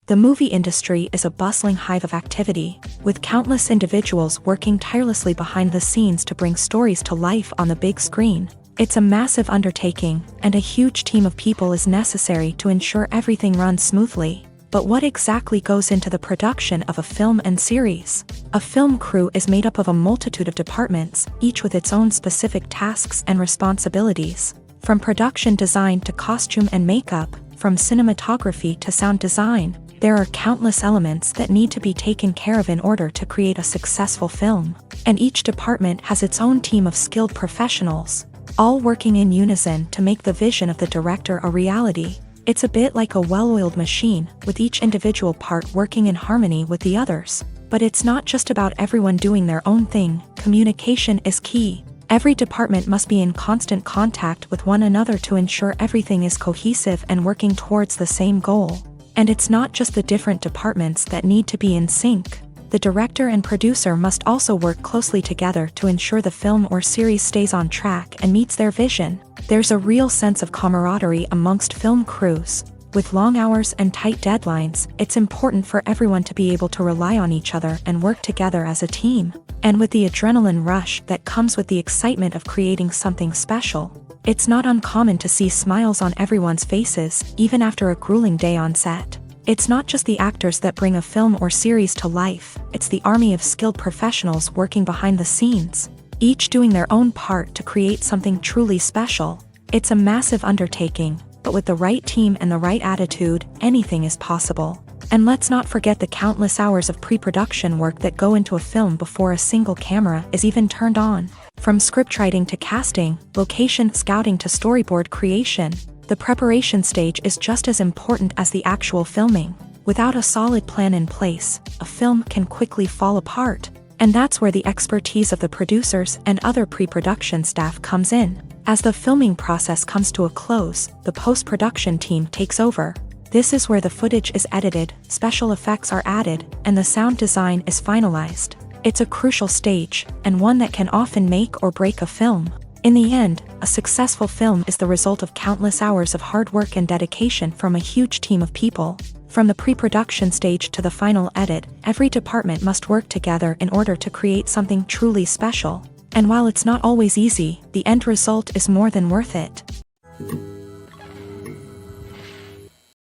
The movie industry is a bustling hive of activity, with countless individuals working tirelessly behind the scenes to bring stories to life on the big screen. It's a massive undertaking, and a huge team of people is necessary to ensure everything runs smoothly. But what exactly goes into the production of a film and series? A film crew is made up of a multitude of departments, each with its own specific tasks and responsibilities. From production design to costume and makeup, from cinematography to sound design, there are countless elements that need to be taken care of in order to create a successful film. And each department has its own team of skilled professionals, all working in unison to make the vision of the director a reality. It's a bit like a well-oiled machine, with each individual part working in harmony with the others. But it's not just about everyone doing their own thing. Communication is key. Every department must be in constant contact with one another to ensure everything is cohesive and working towards the same goal. And it's not just the different departments that need to be in sync. The director and producer must also work closely together to ensure the film or series stays on track and meets their vision. There's a real sense of camaraderie amongst film crews. With long hours and tight deadlines, it's important for everyone to be able to rely on each other and work together as a team. And with the adrenaline rush that comes with the excitement of creating something special, it's not uncommon to see smiles on everyone's faces, even after a grueling day on set. It's not just the actors that bring a film or series to life, it's the army of skilled professionals working behind the scenes, each doing their own part to create something truly special. It's a massive undertaking, but with the right team and the right attitude, anything is possible. And let's not forget the countless hours of pre-production work that go into a film before a single camera is even turned on. From scriptwriting to casting, location scouting to storyboard creation, the preparation stage is just as important as the actual filming. Without a solid plan in place, a film can quickly fall apart. And that's where the expertise of the producers and other pre-production staff comes in. As the filming process comes to a close, the post-production team takes over. This is where the footage is edited, special effects are added, and the sound design is finalized. It's a crucial stage, and one that can often make or break a film. In the end, a successful film is the result of countless hours of hard work and dedication from a huge team of people. From the pre-production stage to the final edit, every department must work together in order to create something truly special. And while it's not always easy, the end result is more than worth it.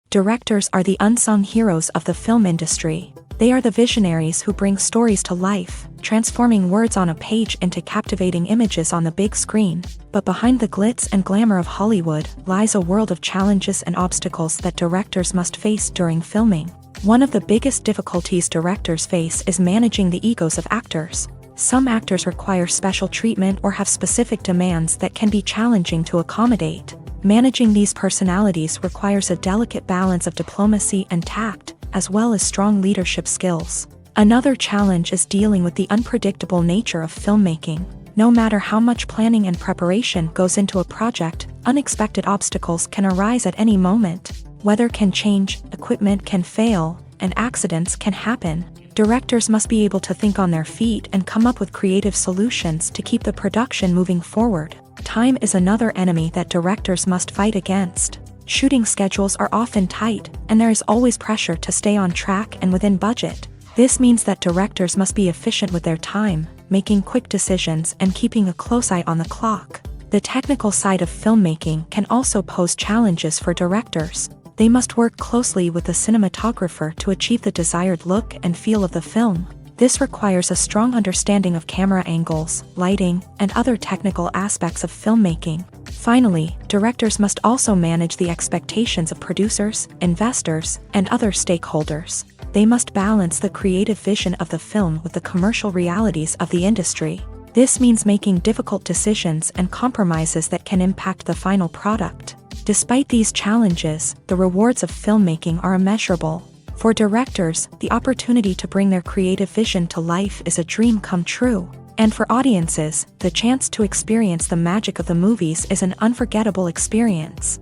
Directors are the unsung heroes of the film industry. They are the visionaries who bring stories to life, transforming words on a page into captivating images on the big screen. But behind the glitz and glamour of Hollywood lies a world of challenges and obstacles that directors must face during filming. One of the biggest difficulties directors face is managing the egos of actors. Some actors require special treatment or have specific demands that can be challenging to accommodate. Managing these personalities requires a delicate balance of diplomacy and tact, as well as strong leadership skills. Another challenge is dealing with the unpredictable nature of filmmaking. No matter how much planning and preparation goes into a project, unexpected obstacles can arise at any moment. Weather can change, equipment can fail, and accidents can happen. Directors must be able to think on their feet and come up with creative solutions to keep the production moving forward. Time is another enemy that directors must fight against. Shooting schedules are often tight, and there is always pressure to stay on track and within budget. This means that directors must be efficient with their time, making quick decisions and keeping a close eye on the clock. The technical side of filmmaking can also pose challenges for directors. They must work closely with the cinematographer to achieve the desired look and feel of the film. This requires a strong understanding of camera angles, lighting, and other technical aspects of filmmaking. Finally, directors must also manage the expectations of producers, investors, and other stakeholders. They must balance the creative vision of the film with the commercial realities of the industry. This means making difficult decisions and compromises that can impact the final product. Despite these challenges, the rewards of filmmaking are immeasurable. For directors, the opportunity to bring their creative vision to life is a dream come true. And for audiences, the chance to experience the magic of the movies is an unforgettable experience.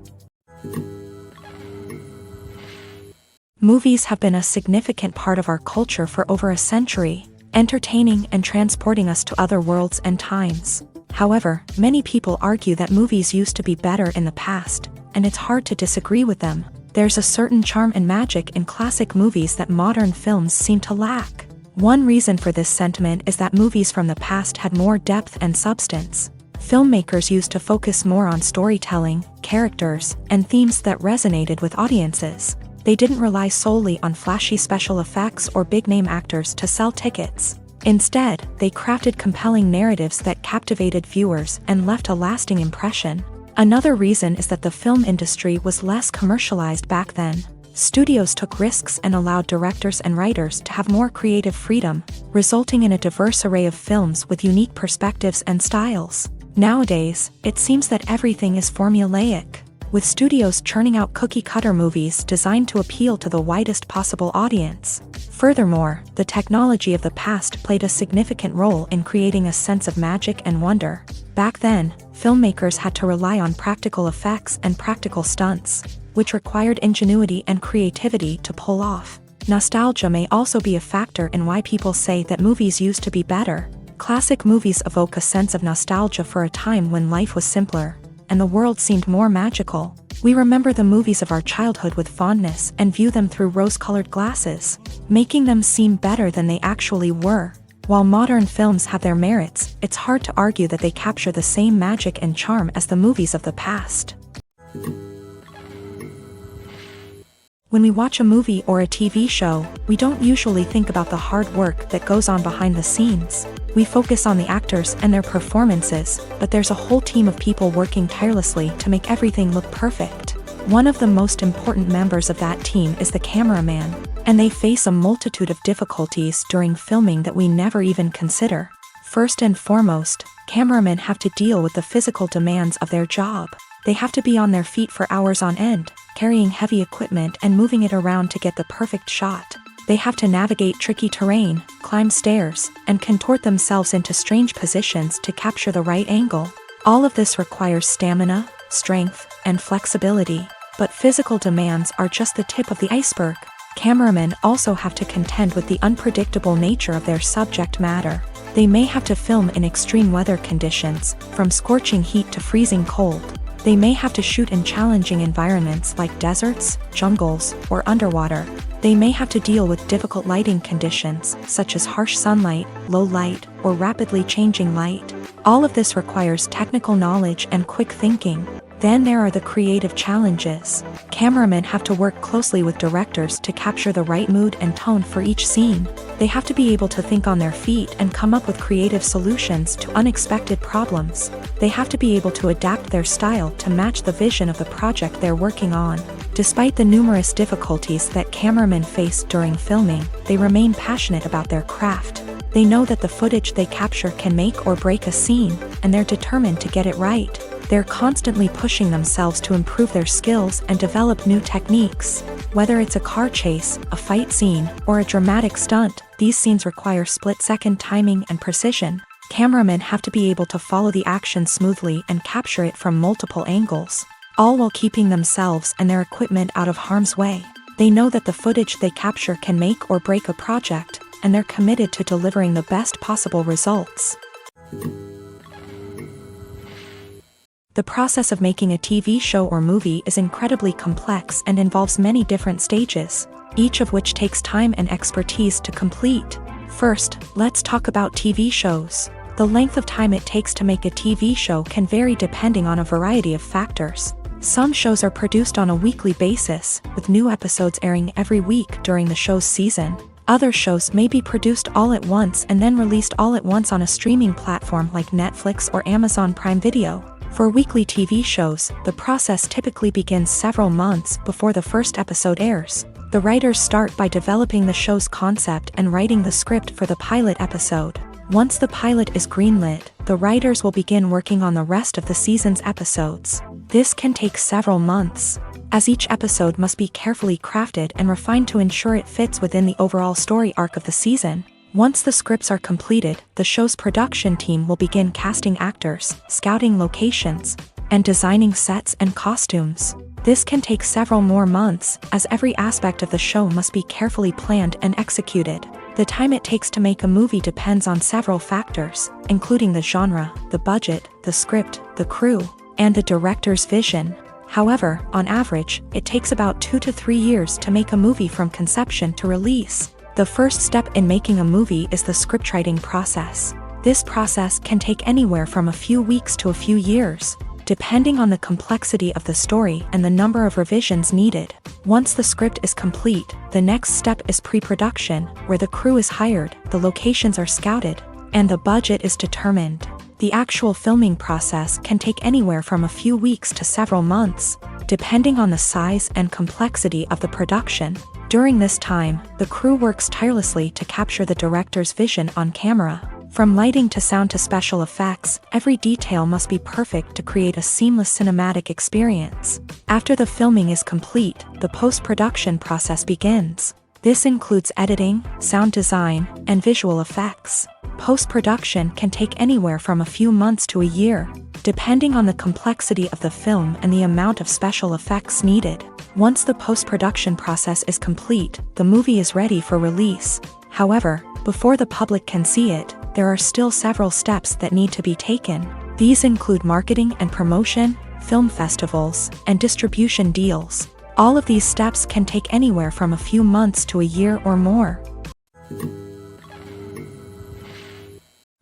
Movies have been a significant part of our culture for over a century, entertaining and transporting us to other worlds and times. However, many people argue that movies used to be better in the past, and it's hard to disagree with them. There's a certain charm and magic in classic movies that modern films seem to lack. One reason for this sentiment is that movies from the past had more depth and substance. Filmmakers used to focus more on storytelling, characters, and themes that resonated with audiences. They didn't rely solely on flashy special effects or big-name actors to sell tickets. Instead, they crafted compelling narratives that captivated viewers and left a lasting impression. Another reason is that the film industry was less commercialized back then. Studios took risks and allowed directors and writers to have more creative freedom, resulting in a diverse array of films with unique perspectives and styles. Nowadays, it seems that everything is formulaic, with studios churning out cookie-cutter movies designed to appeal to the widest possible audience. Furthermore, the technology of the past played a significant role in creating a sense of magic and wonder. Back then, filmmakers had to rely on practical effects and practical stunts, which required ingenuity and creativity to pull off. Nostalgia may also be a factor in why people say that movies used to be better. Classic movies evoke a sense of nostalgia for a time when life was simpler, and the world seemed more magical. We remember the movies of our childhood with fondness and view them through rose-colored glasses, making them seem better than they actually were. While modern films have their merits, it's hard to argue that they capture the same magic and charm as the movies of the past. When we watch a movie or a TV show, we don't usually think about the hard work that goes on behind the scenes. We focus on the actors and their performances, but there's a whole team of people working tirelessly to make everything look perfect. One of the most important members of that team is the cameraman, and they face a multitude of difficulties during filming that we never even consider. First and foremost, cameramen have to deal with the physical demands of their job. They have to be on their feet for hours on end, carrying heavy equipment and moving it around to get the perfect shot. They have to navigate tricky terrain, climb stairs, and contort themselves into strange positions to capture the right angle. All of this requires stamina, strength, and flexibility. But physical demands are just the tip of the iceberg. Cameramen also have to contend with the unpredictable nature of their subject matter. They may have to film in extreme weather conditions, from scorching heat to freezing cold. They may have to shoot in challenging environments like deserts, jungles, or underwater. They may have to deal with difficult lighting conditions, such as harsh sunlight, low light, or rapidly changing light. All of this requires technical knowledge and quick thinking. Then there are the creative challenges. Cameramen have to work closely with directors to capture the right mood and tone for each scene. They have to be able to think on their feet and come up with creative solutions to unexpected problems. They have to be able to adapt their style to match the vision of the project they're working on. Despite the numerous difficulties that cameramen face during filming, they remain passionate about their craft. They know that the footage they capture can make or break a scene, and they're determined to get it right. They're constantly pushing themselves to improve their skills and develop new techniques. Whether it's a car chase, a fight scene, or a dramatic stunt, these scenes require split-second timing and precision. Cameramen have to be able to follow the action smoothly and capture it from multiple angles, all while keeping themselves and their equipment out of harm's way. They know that the footage they capture can make or break a project, and they're committed to delivering the best possible results. The process of making a TV show or movie is incredibly complex and involves many different stages, each of which takes time and expertise to complete. First, let's talk about TV shows. The length of time it takes to make a TV show can vary depending on a variety of factors. Some shows are produced on a weekly basis, with new episodes airing every week during the show's season. Other shows may be produced all at once and then released all at once on a streaming platform like Netflix or Amazon Prime Video. For weekly TV shows, the process typically begins several months before the first episode airs. The writers start by developing the show's concept and writing the script for the pilot episode. Once the pilot is greenlit, the writers will begin working on the rest of the season's episodes. This can take several months, as each episode must be carefully crafted and refined to ensure it fits within the overall story arc of the season. Once the scripts are completed, the show's production team will begin casting actors, scouting locations, and designing sets and costumes. This can take several more months, as every aspect of the show must be carefully planned and executed. The time it takes to make a movie depends on several factors, including the genre, the budget, the script, the crew, and the director's vision. However, on average, it takes about 2 to 3 years to make a movie from conception to release. The first step in making a movie is the scriptwriting process. This process can take anywhere from a few weeks to a few years, depending on the complexity of the story and the number of revisions needed. Once the script is complete, the next step is pre-production, where the crew is hired, the locations are scouted, and the budget is determined. The actual filming process can take anywhere from a few weeks to several months, depending on the size and complexity of the production. During this time, the crew works tirelessly to capture the director's vision on camera. From lighting to sound to special effects, every detail must be perfect to create a seamless cinematic experience. After the filming is complete, the post-production process begins. This includes editing, sound design, and visual effects. Post-production can take anywhere from a few months to a year, depending on the complexity of the film and the amount of special effects needed. Once the post-production process is complete, the movie is ready for release. However, before the public can see it, there are still several steps that need to be taken. These include marketing and promotion, film festivals, and distribution deals. All of these steps can take anywhere from a few months to a year or more.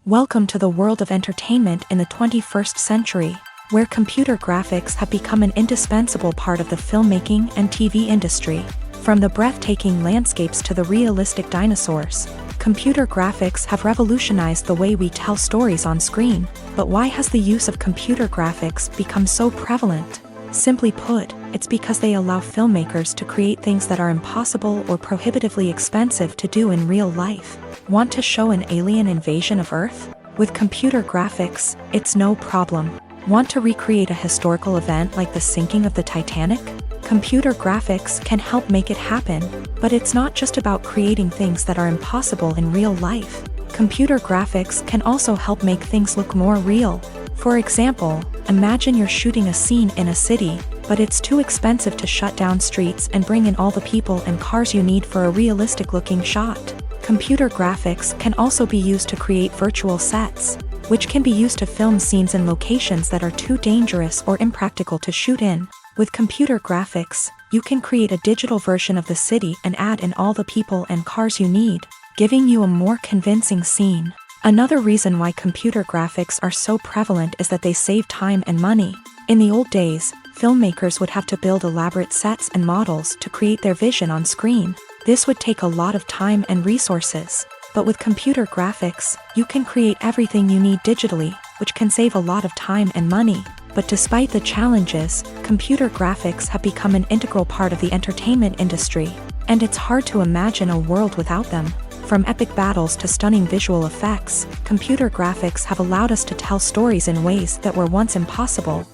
Welcome to the world of entertainment in the 21st century, where computer graphics have become an indispensable part of the filmmaking and TV industry. From the breathtaking landscapes to the realistic dinosaurs, computer graphics have revolutionized the way we tell stories on screen. But why has the use of computer graphics become so prevalent? Simply put, it's because they allow filmmakers to create things that are impossible or prohibitively expensive to do in real life. Want to show an alien invasion of Earth? With computer graphics, it's no problem. Want to recreate a historical event like the sinking of the Titanic? Computer graphics can help make it happen, but it's not just about creating things that are impossible in real life. Computer graphics can also help make things look more real. For example, imagine you're shooting a scene in a city, but it's too expensive to shut down streets and bring in all the people and cars you need for a realistic-looking shot. Computer graphics can also be used to create virtual sets, which can be used to film scenes in locations that are too dangerous or impractical to shoot in. With computer graphics, you can create a digital version of the city and add in all the people and cars you need, giving you a more convincing scene. Another reason why computer graphics are so prevalent is that they save time and money. In the old days, filmmakers would have to build elaborate sets and models to create their vision on screen. This would take a lot of time and resources. But with computer graphics, you can create everything you need digitally, which can save a lot of time and money. But despite the challenges, computer graphics have become an integral part of the entertainment industry, and it's hard to imagine a world without them. From epic battles to stunning visual effects, computer graphics have allowed us to tell stories in ways that were once impossible.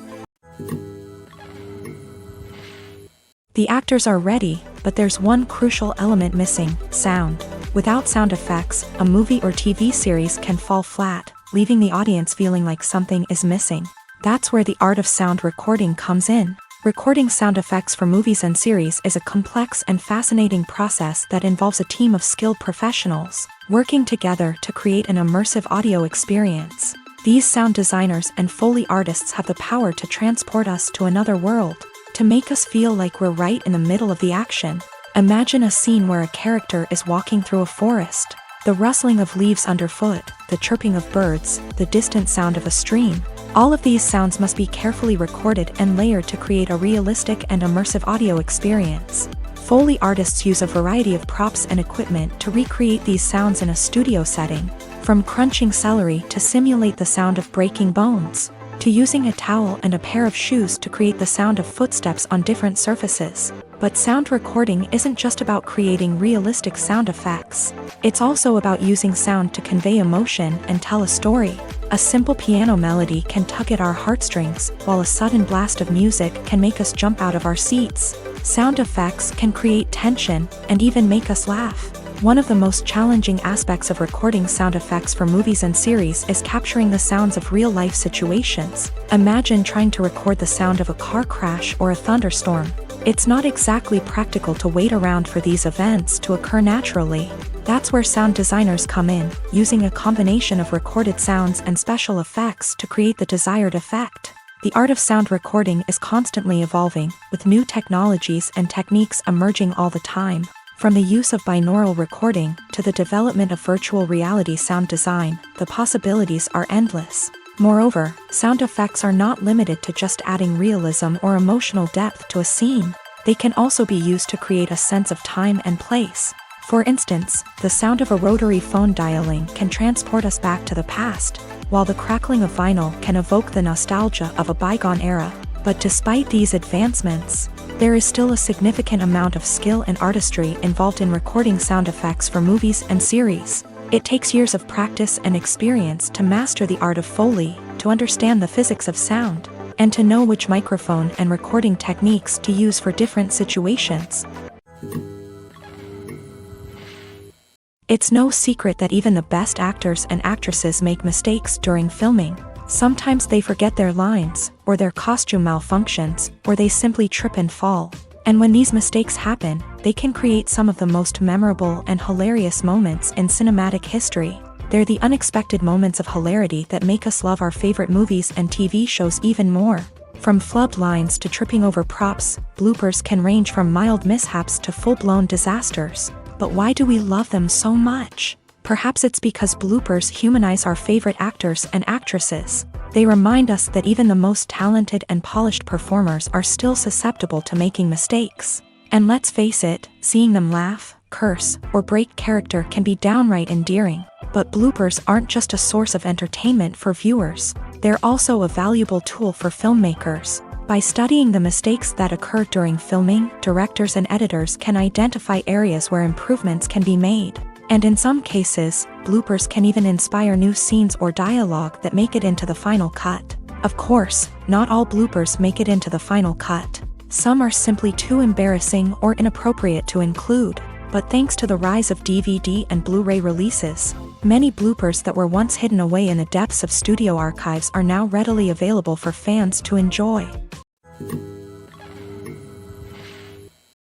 The actors are ready, but there's one crucial element missing: sound. Without sound effects, a movie or TV series can fall flat, leaving the audience feeling like something is missing. That's where the art of sound recording comes in. Recording sound effects for movies and series is a complex and fascinating process that involves a team of skilled professionals working together to create an immersive audio experience. These sound designers and Foley artists have the power to transport us to another world, to make us feel like we're right in the middle of the action. Imagine a scene where a character is walking through a forest. The rustling of leaves underfoot, the chirping of birds, the distant sound of a stream. All of these sounds must be carefully recorded and layered to create a realistic and immersive audio experience. Foley artists use a variety of props and equipment to recreate these sounds in a studio setting, from crunching celery to simulate the sound of breaking bones, to using a towel and a pair of shoes to create the sound of footsteps on different surfaces. But sound recording isn't just about creating realistic sound effects. It's also about using sound to convey emotion and tell a story. A simple piano melody can tug at our heartstrings, while a sudden blast of music can make us jump out of our seats. Sound effects can create tension and even make us laugh. One of the most challenging aspects of recording sound effects for movies and series is capturing the sounds of real-life situations. Imagine trying to record the sound of a car crash or a thunderstorm. It's not exactly practical to wait around for these events to occur naturally. That's where sound designers come in, using a combination of recorded sounds and special effects to create the desired effect. The art of sound recording is constantly evolving, with new technologies and techniques emerging all the time. From the use of binaural recording to the development of virtual reality sound design, the possibilities are endless. Moreover, sound effects are not limited to just adding realism or emotional depth to a scene. They can also be used to create a sense of time and place. For instance, the sound of a rotary phone dialing can transport us back to the past, while the crackling of vinyl can evoke the nostalgia of a bygone era. But despite these advancements, there is still a significant amount of skill and artistry involved in recording sound effects for movies and series. It takes years of practice and experience to master the art of Foley, to understand the physics of sound, and to know which microphone and recording techniques to use for different situations. It's no secret that even the best actors and actresses make mistakes during filming. Sometimes they forget their lines, or their costume malfunctions, or they simply trip and fall. And when these mistakes happen, they can create some of the most memorable and hilarious moments in cinematic history. They're the unexpected moments of hilarity that make us love our favorite movies and TV shows even more. From flubbed lines to tripping over props, bloopers can range from mild mishaps to full-blown disasters. But why do we love them so much? Perhaps it's because bloopers humanize our favorite actors and actresses. They remind us that even the most talented and polished performers are still susceptible to making mistakes. And let's face it, seeing them laugh, curse, or break character can be downright endearing. But bloopers aren't just a source of entertainment for viewers. They're also a valuable tool for filmmakers. By studying the mistakes that occur during filming, directors and editors can identify areas where improvements can be made. And in some cases, bloopers can even inspire new scenes or dialogue that make it into the final cut. Of course, not all bloopers make it into the final cut. Some are simply too embarrassing or inappropriate to include. But thanks to the rise of DVD and Blu-ray releases, Many bloopers that were once hidden away in the depths of studio archives are now readily available for fans to enjoy.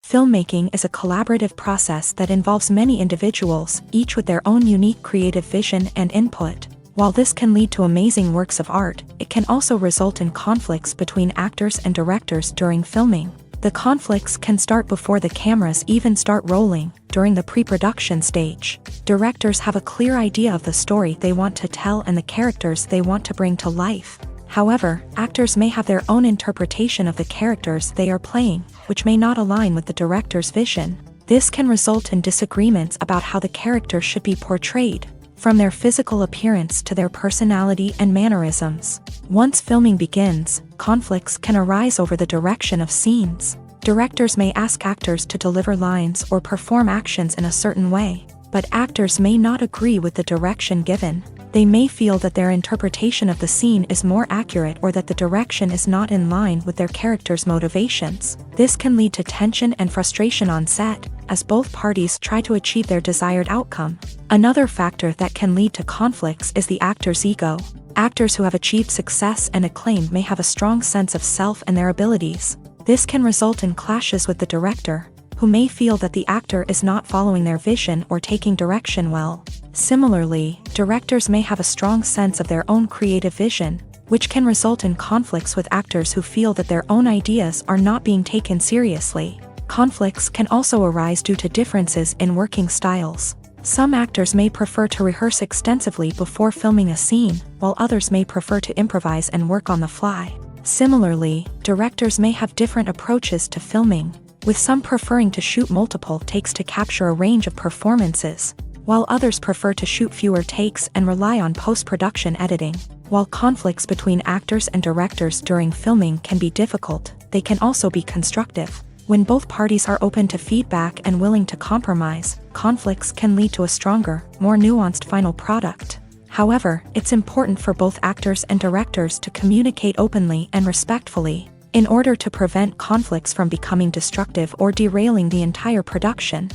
Filmmaking is a collaborative process that involves many individuals, each with their own unique creative vision and input. While this can lead to amazing works of art, it can also result in conflicts between actors and directors during filming. The conflicts can start before the cameras even start rolling, during the pre-production stage. Directors have a clear idea of the story they want to tell and the characters they want to bring to life. However, actors may have their own interpretation of the characters they are playing, which may not align with the director's vision. This can result in disagreements about how the character should be portrayed, from their physical appearance to their personality and mannerisms. Once filming begins, conflicts can arise over the direction of scenes. Directors may ask actors to deliver lines or perform actions in a certain way, but actors may not agree with the direction given. They may feel that their interpretation of the scene is more accurate or that the direction is not in line with their character's motivations. This can lead to tension and frustration on set, as both parties try to achieve their desired outcome. Another factor that can lead to conflicts is the actor's ego. Actors who have achieved success and acclaim may have a strong sense of self and their abilities. This can result in clashes with the director, who may feel that the actor is not following their vision or taking direction well. Similarly, directors may have a strong sense of their own creative vision, which can result in conflicts with actors who feel that their own ideas are not being taken seriously. Conflicts can also arise due to differences in working styles. Some actors may prefer to rehearse extensively before filming a scene, while others may prefer to improvise and work on the fly. Similarly, directors may have different approaches to filming, with some preferring to shoot multiple takes to capture a range of performances, while others prefer to shoot fewer takes and rely on post-production editing. While conflicts between actors and directors during filming can be difficult, they can also be constructive. When both parties are open to feedback and willing to compromise, conflicts can lead to a stronger, more nuanced final product. However, it's important for both actors and directors to communicate openly and respectfully, in order to prevent conflicts from becoming destructive or derailing the entire production.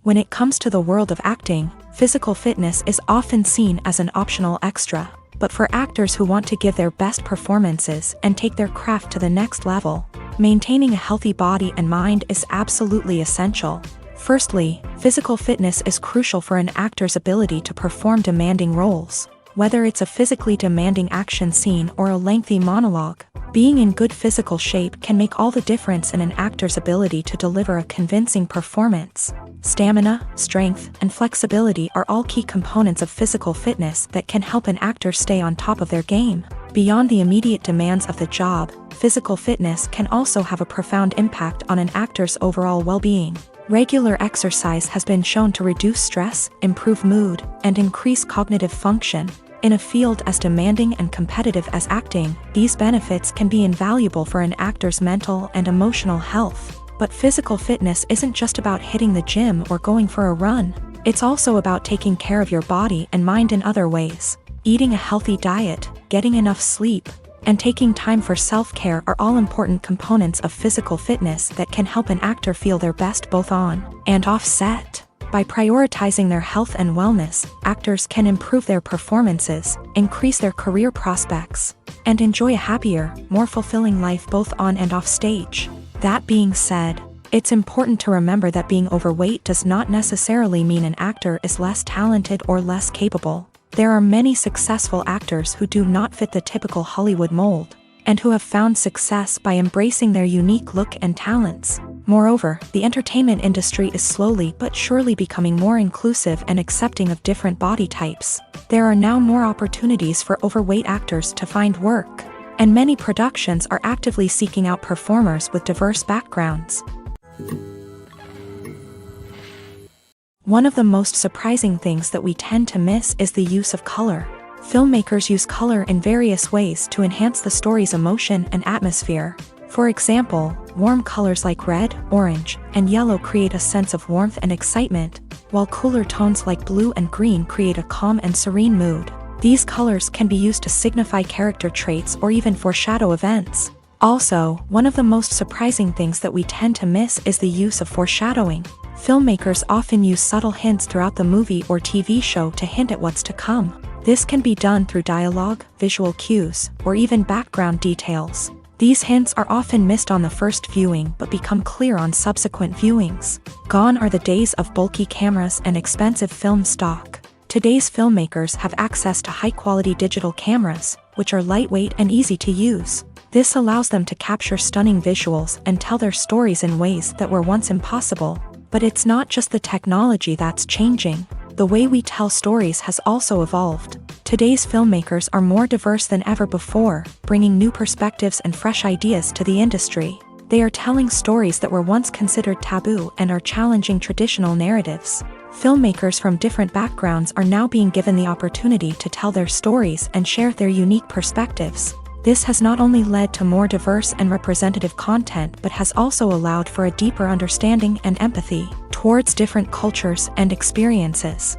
When it comes to the world of acting, physical fitness is often seen as an optional extra, but for actors who want to give their best performances and take their craft to the next level, maintaining a healthy body and mind is absolutely essential. Firstly, physical fitness is crucial for an actor's ability to perform demanding roles. Whether it's a physically demanding action scene or a lengthy monologue, being in good physical shape can make all the difference in an actor's ability to deliver a convincing performance. Stamina, strength, and flexibility are all key components of physical fitness that can help an actor stay on top of their game. Beyond the immediate demands of the job, physical fitness can also have a profound impact on an actor's overall well-being. Regular exercise has been shown to reduce stress, improve mood, and increase cognitive function. In a field as demanding and competitive as acting, these benefits can be invaluable for an actor's mental and emotional health. But physical fitness isn't just about hitting the gym or going for a run. It's also about taking care of your body and mind in other ways. Eating a healthy diet, getting enough sleep, and taking time for self-care are all important components of physical fitness that can help an actor feel their best both on and off set. By prioritizing their health and wellness, actors can improve their performances, increase their career prospects, and enjoy a happier, more fulfilling life both on and off stage. That being said, it's important to remember that being overweight does not necessarily mean an actor is less talented or less capable. There are many successful actors who do not fit the typical Hollywood mold, and who have found success by embracing their unique look and talents. Moreover, the entertainment industry is slowly but surely becoming more inclusive and accepting of different body types. There are now more opportunities for overweight actors to find work, and many productions are actively seeking out performers with diverse backgrounds. One of the most surprising things that we tend to miss is the use of color. Filmmakers use color in various ways to enhance the story's emotion and atmosphere. For example, warm colors like red, orange, and yellow create a sense of warmth and excitement, while cooler tones like blue and green create a calm and serene mood. These colors can be used to signify character traits or even foreshadow events. Also, one of the most surprising things that we tend to miss is the use of foreshadowing. Filmmakers often use subtle hints throughout the movie or TV show to hint at what's to come. This can be done through dialogue, visual cues, or even background details. These hints are often missed on the first viewing but become clear on subsequent viewings. Gone are the days of bulky cameras and expensive film stock. Today's filmmakers have access to high-quality digital cameras, which are lightweight and easy to use. This allows them to capture stunning visuals and tell their stories in ways that were once impossible. But it's not just the technology that's changing. The way we tell stories has also evolved. Today's filmmakers are more diverse than ever before, bringing new perspectives and fresh ideas to the industry. They are telling stories that were once considered taboo and are challenging traditional narratives. Filmmakers from different backgrounds are now being given the opportunity to tell their stories and share their unique perspectives. This has not only led to more diverse and representative content but has also allowed for a deeper understanding and empathy towards different cultures and experiences.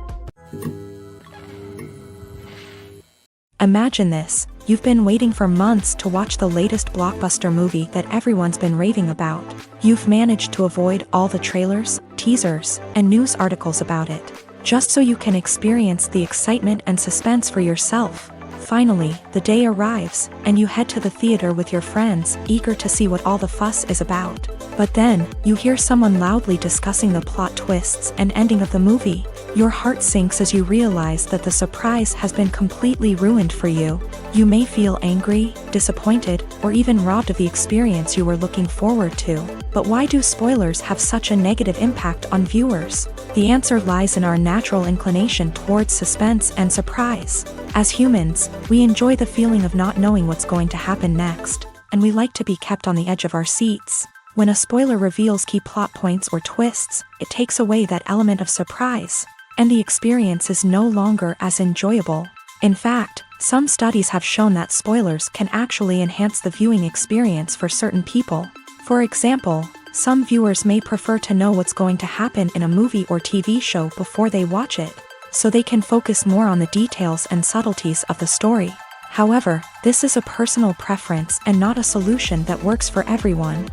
Imagine this: you've been waiting for months to watch the latest blockbuster movie that everyone's been raving about. You've managed to avoid all the trailers, teasers, and news articles about it, just so you can experience the excitement and suspense for yourself. Finally, the day arrives, and you head to the theater with your friends, eager to see what all the fuss is about. But then, you hear someone loudly discussing the plot twists and ending of the movie. Your heart sinks as you realize that the surprise has been completely ruined for you. You may feel angry, disappointed, or even robbed of the experience you were looking forward to. But why do spoilers have such a negative impact on viewers? The answer lies in our natural inclination towards suspense and surprise. As humans, we enjoy the feeling of not knowing what's going to happen next, and we like to be kept on the edge of our seats. When a spoiler reveals key plot points or twists, it takes away that element of surprise, and the experience is no longer as enjoyable. In fact, some studies have shown that spoilers can actually enhance the viewing experience for certain people. For example, some viewers may prefer to know what's going to happen in a movie or TV show before they watch it, so they can focus more on the details and subtleties of the story. However, this is a personal preference and not a solution that works for everyone.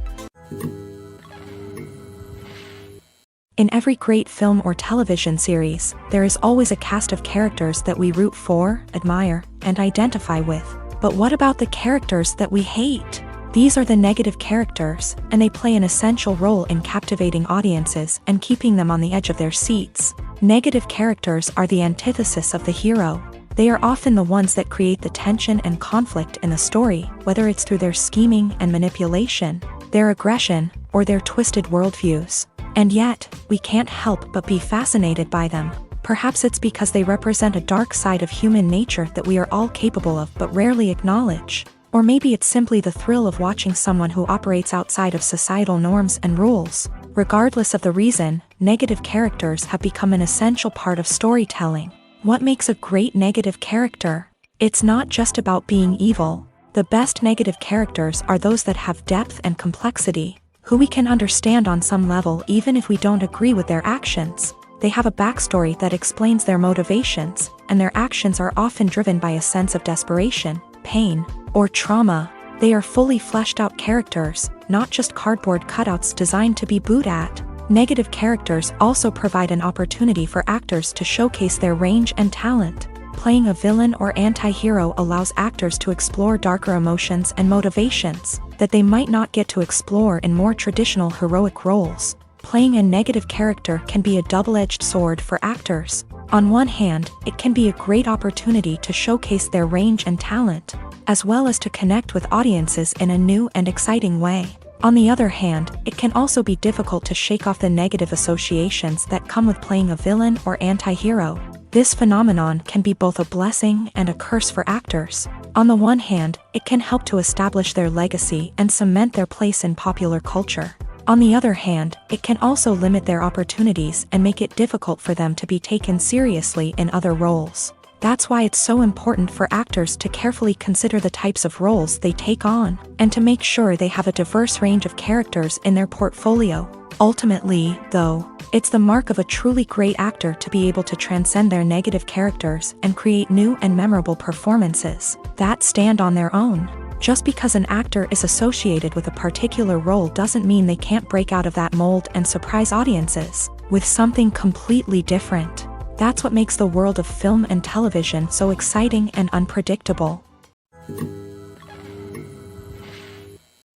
In every great film or television series, there is always a cast of characters that we root for, admire, and identify with. But what about the characters that we hate? These are the negative characters, and they play an essential role in captivating audiences and keeping them on the edge of their seats. Negative characters are the antithesis of the hero. They are often the ones that create the tension and conflict in the story, whether it's through their scheming and manipulation, their aggression, or their twisted worldviews. And yet, we can't help but be fascinated by them. Perhaps it's because they represent a dark side of human nature that we are all capable of but rarely acknowledge. Or maybe it's simply the thrill of watching someone who operates outside of societal norms and rules. Regardless of the reason, negative characters have become an essential part of storytelling. What makes a great negative character? It's not just about being evil. The best negative characters are those that have depth and complexity, who we can understand on some level even if we don't agree with their actions. They have a backstory that explains their motivations, and their actions are often driven by a sense of desperation, pain, or trauma. They are fully fleshed out characters, not just cardboard cutouts designed to be booed at. Negative characters also provide an opportunity for actors to showcase their range and talent. Playing a villain or anti-hero allows actors to explore darker emotions and motivations that they might not get to explore in more traditional heroic roles. Playing a negative character can be a double-edged sword for actors. On one hand, it can be a great opportunity to showcase their range and talent, as well as to connect with audiences in a new and exciting way. On the other hand, it can also be difficult to shake off the negative associations that come with playing a villain or anti-hero. This phenomenon can be both a blessing and a curse for actors. On the one hand, it can help to establish their legacy and cement their place in popular culture. On the other hand, it can also limit their opportunities and make it difficult for them to be taken seriously in other roles. That's why it's so important for actors to carefully consider the types of roles they take on, and to make sure they have a diverse range of characters in their portfolio. Ultimately, though, it's the mark of a truly great actor to be able to transcend their negative characters and create new and memorable performances that stand on their own. Just because an actor is associated with a particular role doesn't mean they can't break out of that mold and surprise audiences. with something completely different. That's what makes the world of film and television so exciting and unpredictable.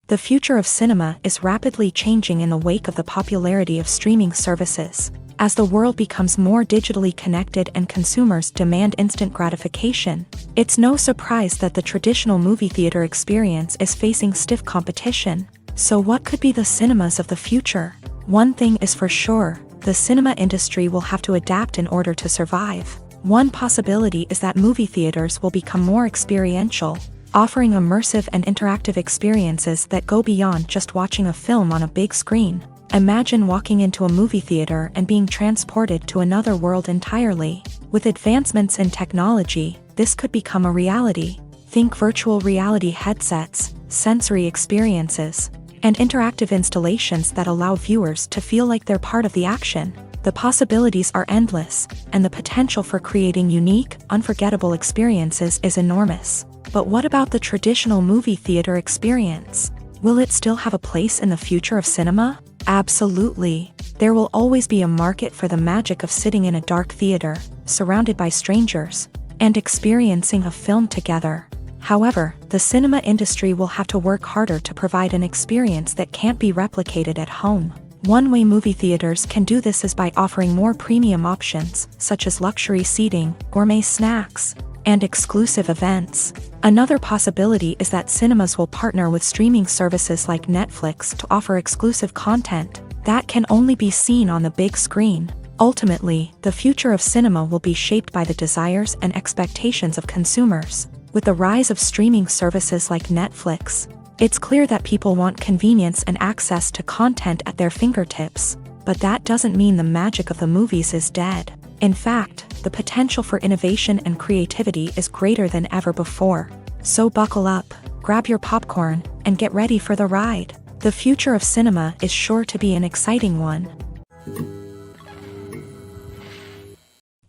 The future of cinema is rapidly changing in the wake of the popularity of streaming services. As the world becomes more digitally connected and consumers demand instant gratification, it's no surprise that the traditional movie theater experience is facing stiff competition. So what could be the cinemas of the future? One thing is for sure, the cinema industry will have to adapt in order to survive. One possibility is that movie theaters will become more experiential, offering immersive and interactive experiences that go beyond just watching a film on a big screen. Imagine walking into a movie theater and being transported to another world entirely. With advancements in technology, this could become a reality. Think virtual reality headsets, sensory experiences, and interactive installations that allow viewers to feel like they're part of the action. The possibilities are endless, and the potential for creating unique, unforgettable experiences is enormous. But what about the traditional movie theater experience? Will it still have a place in the future of cinema? Absolutely. There will always be a market for the magic of sitting in a dark theater, surrounded by strangers, and experiencing a film together. However, the cinema industry will have to work harder to provide an experience that can't be replicated at home. One way movie theaters can do this is by offering more premium options, such as luxury seating, gourmet snacks, and exclusive events. Another possibility is that cinemas will partner with streaming services like Netflix to offer exclusive content that can only be seen on the big screen. Ultimately, the future of cinema will be shaped by the desires and expectations of consumers. With the rise of streaming services like Netflix, it's clear that people want convenience and access to content at their fingertips. But that doesn't mean the magic of the movies is dead. In fact, the potential for innovation and creativity is greater than ever before. So buckle up, grab your popcorn, and get ready for the ride. The future of cinema is sure to be an exciting one.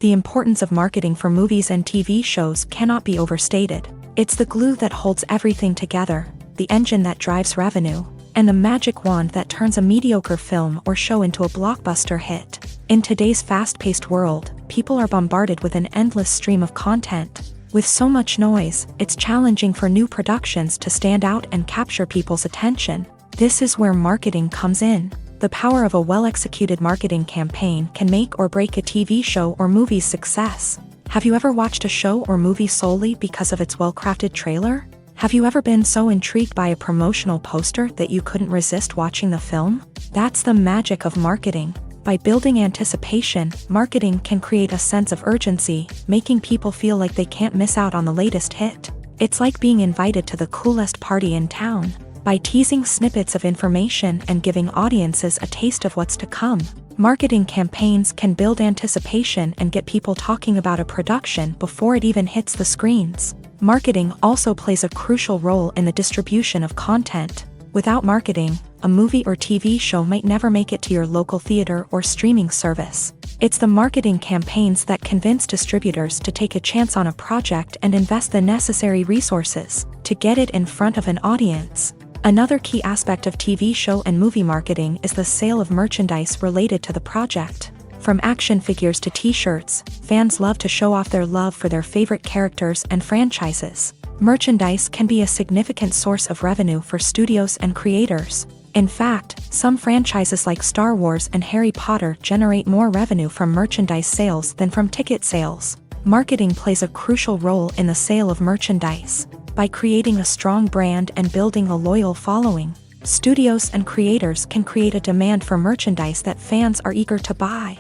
The importance of marketing for movies and TV shows cannot be overstated. It's the glue that holds everything together, the engine that drives revenue, and the magic wand that turns a mediocre film or show into a blockbuster hit. In today's fast-paced world, people are bombarded with an endless stream of content. With so much noise, it's challenging for new productions to stand out and capture people's attention. This is where marketing comes in. The power of a well-executed marketing campaign can make or break a TV show or movie's success. Have you ever watched a show or movie solely because of its well-crafted trailer? Have you ever been so intrigued by a promotional poster that you couldn't resist watching the film? That's the magic of marketing. By building anticipation, marketing can create a sense of urgency, making people feel like they can't miss out on the latest hit. It's like being invited to the coolest party in town. By teasing snippets of information and giving audiences a taste of what's to come, marketing campaigns can build anticipation and get people talking about a production before it even hits the screens. Marketing also plays a crucial role in the distribution of content. Without marketing, a movie or TV show might never make it to your local theater or streaming service. It's the marketing campaigns that convince distributors to take a chance on a project and invest the necessary resources to get it in front of an audience. Another key aspect of TV show and movie marketing is the sale of merchandise related to the project. From action figures to t-shirts, fans love to show off their love for their favorite characters and franchises. Merchandise can be a significant source of revenue for studios and creators. In fact, some franchises like Star Wars and Harry Potter generate more revenue from merchandise sales than from ticket sales. Marketing plays a crucial role in the sale of merchandise. By creating a strong brand and building a loyal following, studios and creators can create a demand for merchandise that fans are eager to buy.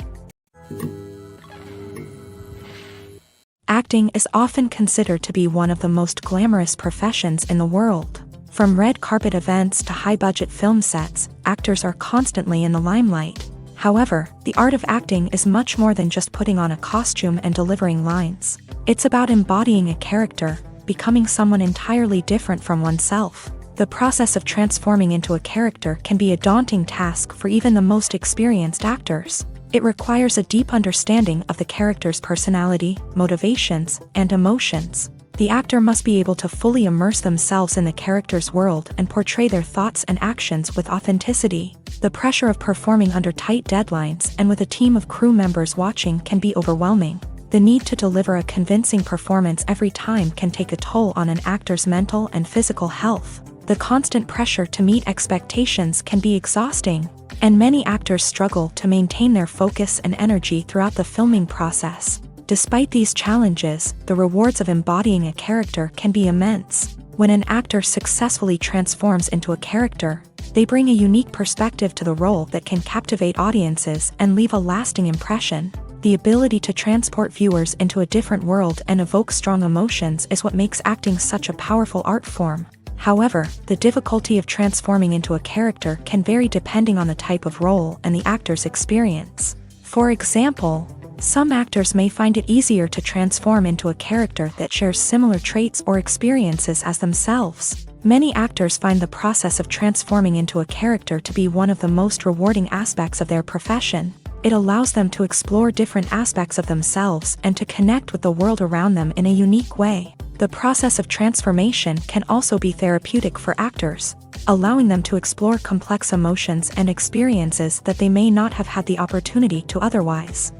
Acting is often considered to be one of the most glamorous professions in the world. From red carpet events to high-budget film sets, actors are constantly in the limelight. However, the art of acting is much more than just putting on a costume and delivering lines. It's about embodying a character, becoming someone entirely different from oneself. The process of transforming into a character can be a daunting task for even the most experienced actors. It requires a deep understanding of the character's personality, motivations, and emotions. The actor must be able to fully immerse themselves in the character's world and portray their thoughts and actions with authenticity. The pressure of performing under tight deadlines and with a team of crew members watching can be overwhelming. The need to deliver a convincing performance every time can take a toll on an actor's mental and physical health. The constant pressure to meet expectations can be exhausting, and many actors struggle to maintain their focus and energy throughout the filming process. Despite these challenges, the rewards of embodying a character can be immense. When an actor successfully transforms into a character, they bring a unique perspective to the role that can captivate audiences and leave a lasting impression. The ability to transport viewers into a different world and evoke strong emotions is what makes acting such a powerful art form. However, the difficulty of transforming into a character can vary depending on the type of role and the actor's experience. For example, some actors may find it easier to transform into a character that shares similar traits or experiences as themselves. Many actors find the process of transforming into a character to be one of the most rewarding aspects of their profession. It allows them to explore different aspects of themselves and to connect with the world around them in a unique way. The process of transformation can also be therapeutic for actors, allowing them to explore complex emotions and experiences that they may not have had the opportunity to otherwise.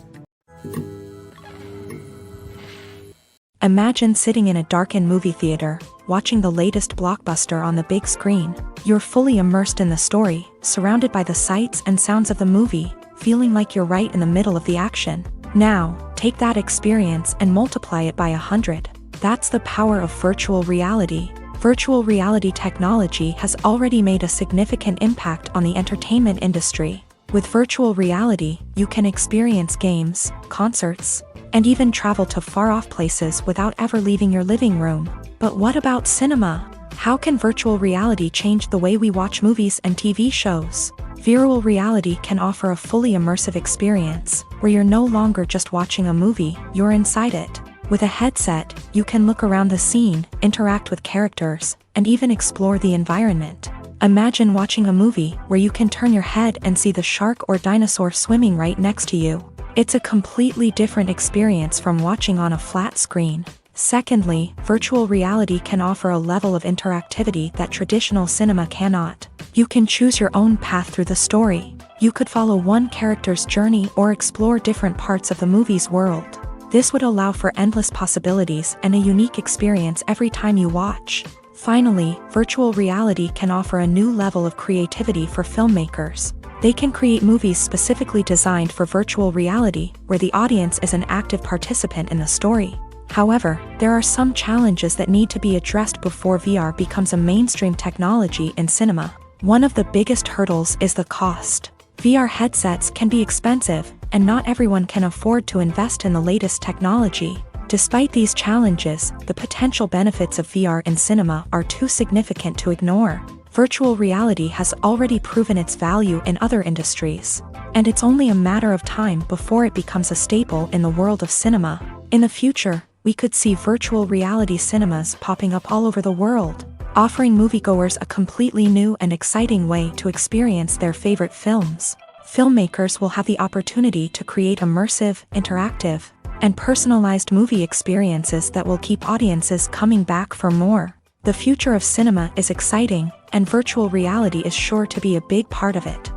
Imagine sitting in a darkened movie theater, watching the latest blockbuster on the big screen. You're fully immersed in the story, surrounded by the sights and sounds of the movie, feeling like you're right in the middle of the action. Now, take that experience and multiply it by 100. That's the power of virtual reality. Virtual reality technology has already made a significant impact on the entertainment industry. With virtual reality, you can experience games, concerts, and even travel to far-off places without ever leaving your living room. But what about cinema? How can virtual reality change the way we watch movies and TV shows? Virtual reality can offer a fully immersive experience, where you're no longer just watching a movie, you're inside it. With a headset, you can look around the scene, interact with characters, and even explore the environment. Imagine watching a movie where you can turn your head and see the shark or dinosaur swimming right next to you. It's a completely different experience from watching on a flat screen. Secondly, virtual reality can offer a level of interactivity that traditional cinema cannot. You can choose your own path through the story. You could follow one character's journey or explore different parts of the movie's world. This would allow for endless possibilities and a unique experience every time you watch. Finally, virtual reality can offer a new level of creativity for filmmakers. They can create movies specifically designed for virtual reality, where the audience is an active participant in the story. However, there are some challenges that need to be addressed before VR becomes a mainstream technology in cinema. One of the biggest hurdles is the cost. VR headsets can be expensive, and not everyone can afford to invest in the latest technology. Despite these challenges, the potential benefits of VR in cinema are too significant to ignore. Virtual reality has already proven its value in other industries, and it's only a matter of time before it becomes a staple in the world of cinema. In the future, we could see virtual reality cinemas popping up all over the world, offering moviegoers a completely new and exciting way to experience their favorite films. Filmmakers will have the opportunity to create immersive, interactive, and personalized movie experiences that will keep audiences coming back for more. The future of cinema is exciting, and virtual reality is sure to be a big part of it.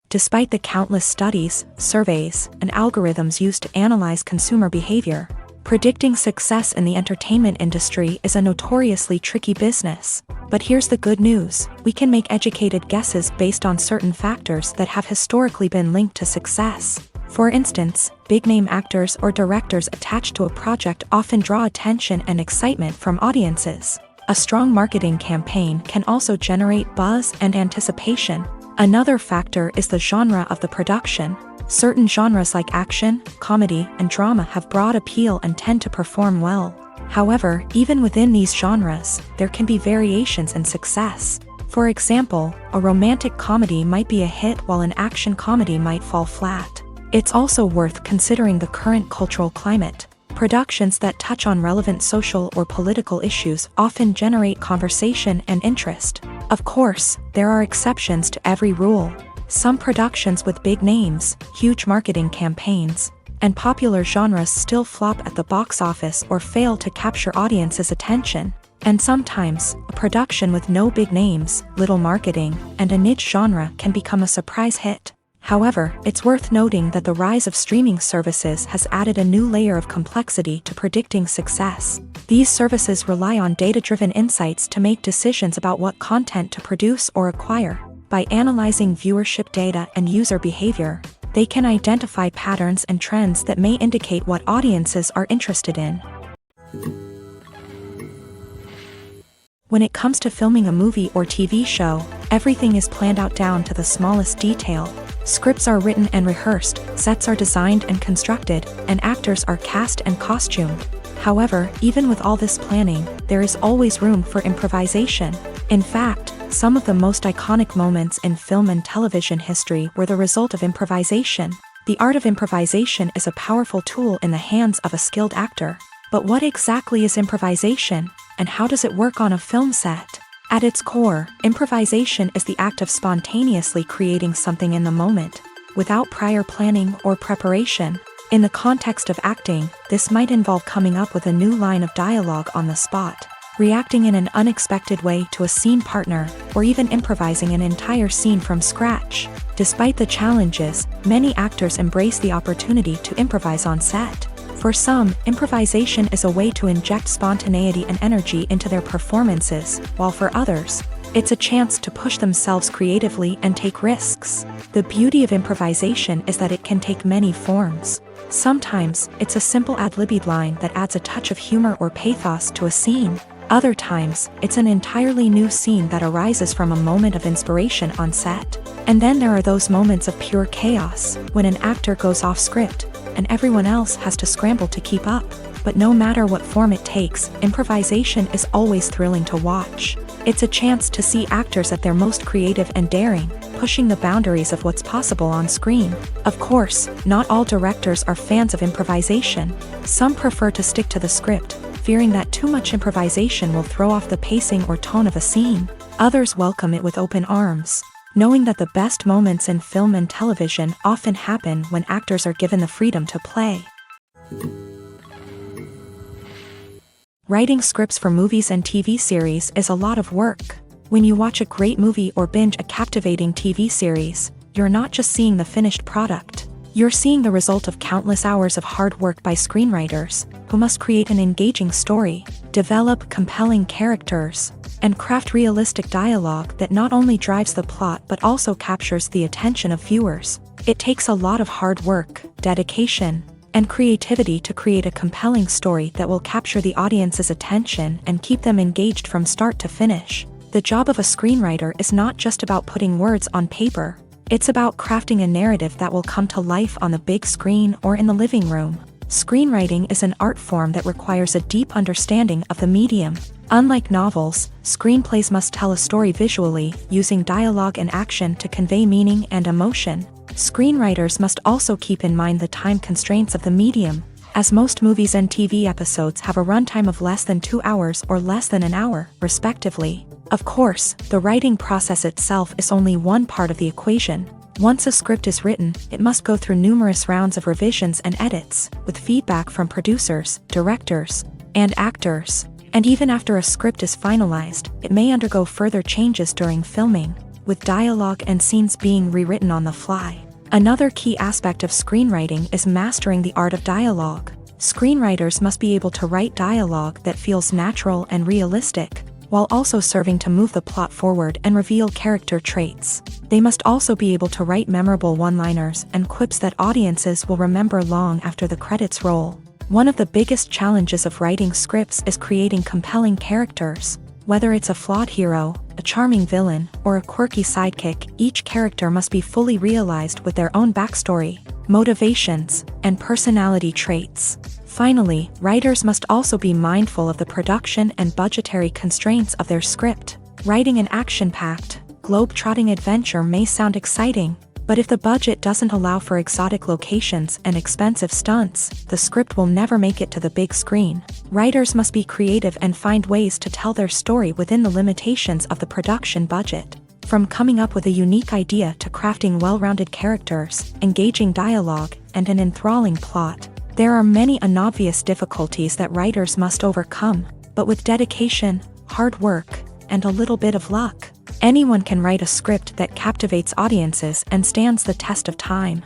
Despite the countless studies, surveys, and algorithms used to analyze consumer behavior, predicting success in the entertainment industry is a notoriously tricky business. But here's the good news: we can make educated guesses based on certain factors that have historically been linked to success. For instance, big-name actors or directors attached to a project often draw attention and excitement from audiences. A strong marketing campaign can also generate buzz and anticipation. Another factor is the genre of the production. Certain genres like action, comedy, and drama have broad appeal and tend to perform well. However, even within these genres, there can be variations in success. For example, a romantic comedy might be a hit while an action comedy might fall flat. It's also worth considering the current cultural climate. Productions that touch on relevant social or political issues often generate conversation and interest. Of course, there are exceptions to every rule. Some productions with big names, huge marketing campaigns, and popular genres still flop at the box office or fail to capture audiences' attention. And sometimes, a production with no big names, little marketing, and a niche genre can become a surprise hit. However, it's worth noting that the rise of streaming services has added a new layer of complexity to predicting success. These services rely on data-driven insights to make decisions about what content to produce or acquire. By analyzing viewership data and user behavior, they can identify patterns and trends that may indicate what audiences are interested in. When it comes to filming a movie or TV show, everything is planned out down to the smallest detail. Scripts are written and rehearsed, sets are designed and constructed, and actors are cast and costumed. However, even with all this planning, there is always room for improvisation. In fact, some of the most iconic moments in film and television history were the result of improvisation. The art of improvisation is a powerful tool in the hands of a skilled actor. But what exactly is improvisation, and how does it work on a film set? At its core, improvisation is the act of spontaneously creating something in the moment, without prior planning or preparation. In the context of acting, this might involve coming up with a new line of dialogue on the spot, reacting in an unexpected way to a scene partner, or even improvising an entire scene from scratch. Despite the challenges, many actors embrace the opportunity to improvise on set. For some, improvisation is a way to inject spontaneity and energy into their performances, while for others, it's a chance to push themselves creatively and take risks. The beauty of improvisation is that it can take many forms. Sometimes, it's a simple ad-libbed line that adds a touch of humor or pathos to a scene. Other times, it's an entirely new scene that arises from a moment of inspiration on set. And then there are those moments of pure chaos, when an actor goes off script, and everyone else has to scramble to keep up. But no matter what form it takes, improvisation is always thrilling to watch. It's a chance to see actors at their most creative and daring, pushing the boundaries of what's possible on screen. Of course, not all directors are fans of improvisation. Some prefer to stick to the script, fearing that too much improvisation will throw off the pacing or tone of a scene. Others welcome it with open arms, knowing that the best moments in film and television often happen when actors are given the freedom to play. Writing scripts for movies and TV series is a lot of work. When you watch a great movie or binge a captivating TV series, you're not just seeing the finished product. You're seeing the result of countless hours of hard work by screenwriters, who must create an engaging story, develop compelling characters, and craft realistic dialogue that not only drives the plot but also captures the attention of viewers. It takes a lot of hard work, dedication, and creativity to create a compelling story that will capture the audience's attention and keep them engaged from start to finish. The job of a screenwriter is not just about putting words on paper. It's about crafting a narrative that will come to life on the big screen or in the living room. Screenwriting is an art form that requires a deep understanding of the medium. Unlike novels, screenplays must tell a story visually, using dialogue and action to convey meaning and emotion. Screenwriters must also keep in mind the time constraints of the medium, as most movies and TV episodes have a runtime of less than 2 hours or less than an hour, respectively. Of course, the writing process itself is only one part of the equation. Once a script is written, it must go through numerous rounds of revisions and edits, with feedback from producers, directors, and actors. And even after a script is finalized, it may undergo further changes during filming, with dialogue and scenes being rewritten on the fly. Another key aspect of screenwriting is mastering the art of dialogue. Screenwriters must be able to write dialogue that feels natural and realistic, while also serving to move the plot forward and reveal character traits. They must also be able to write memorable one-liners and quips that audiences will remember long after the credits roll. One of the biggest challenges of writing scripts is creating compelling characters. Whether it's a flawed hero, a charming villain, or a quirky sidekick, each character must be fully realized with their own backstory, motivations, and personality traits. Finally, writers must also be mindful of the production and budgetary constraints of their script. Writing an action-packed, globe-trotting adventure may sound exciting, but if the budget doesn't allow for exotic locations and expensive stunts, the script will never make it to the big screen. Writers must be creative and find ways to tell their story within the limitations of the production budget. From coming up with a unique idea to crafting well-rounded characters, engaging dialogue, and an enthralling plot, there are many unobvious difficulties that writers must overcome. But with dedication, hard work, and a little bit of luck. Anyone can write a script that captivates audiences and stands the test of time.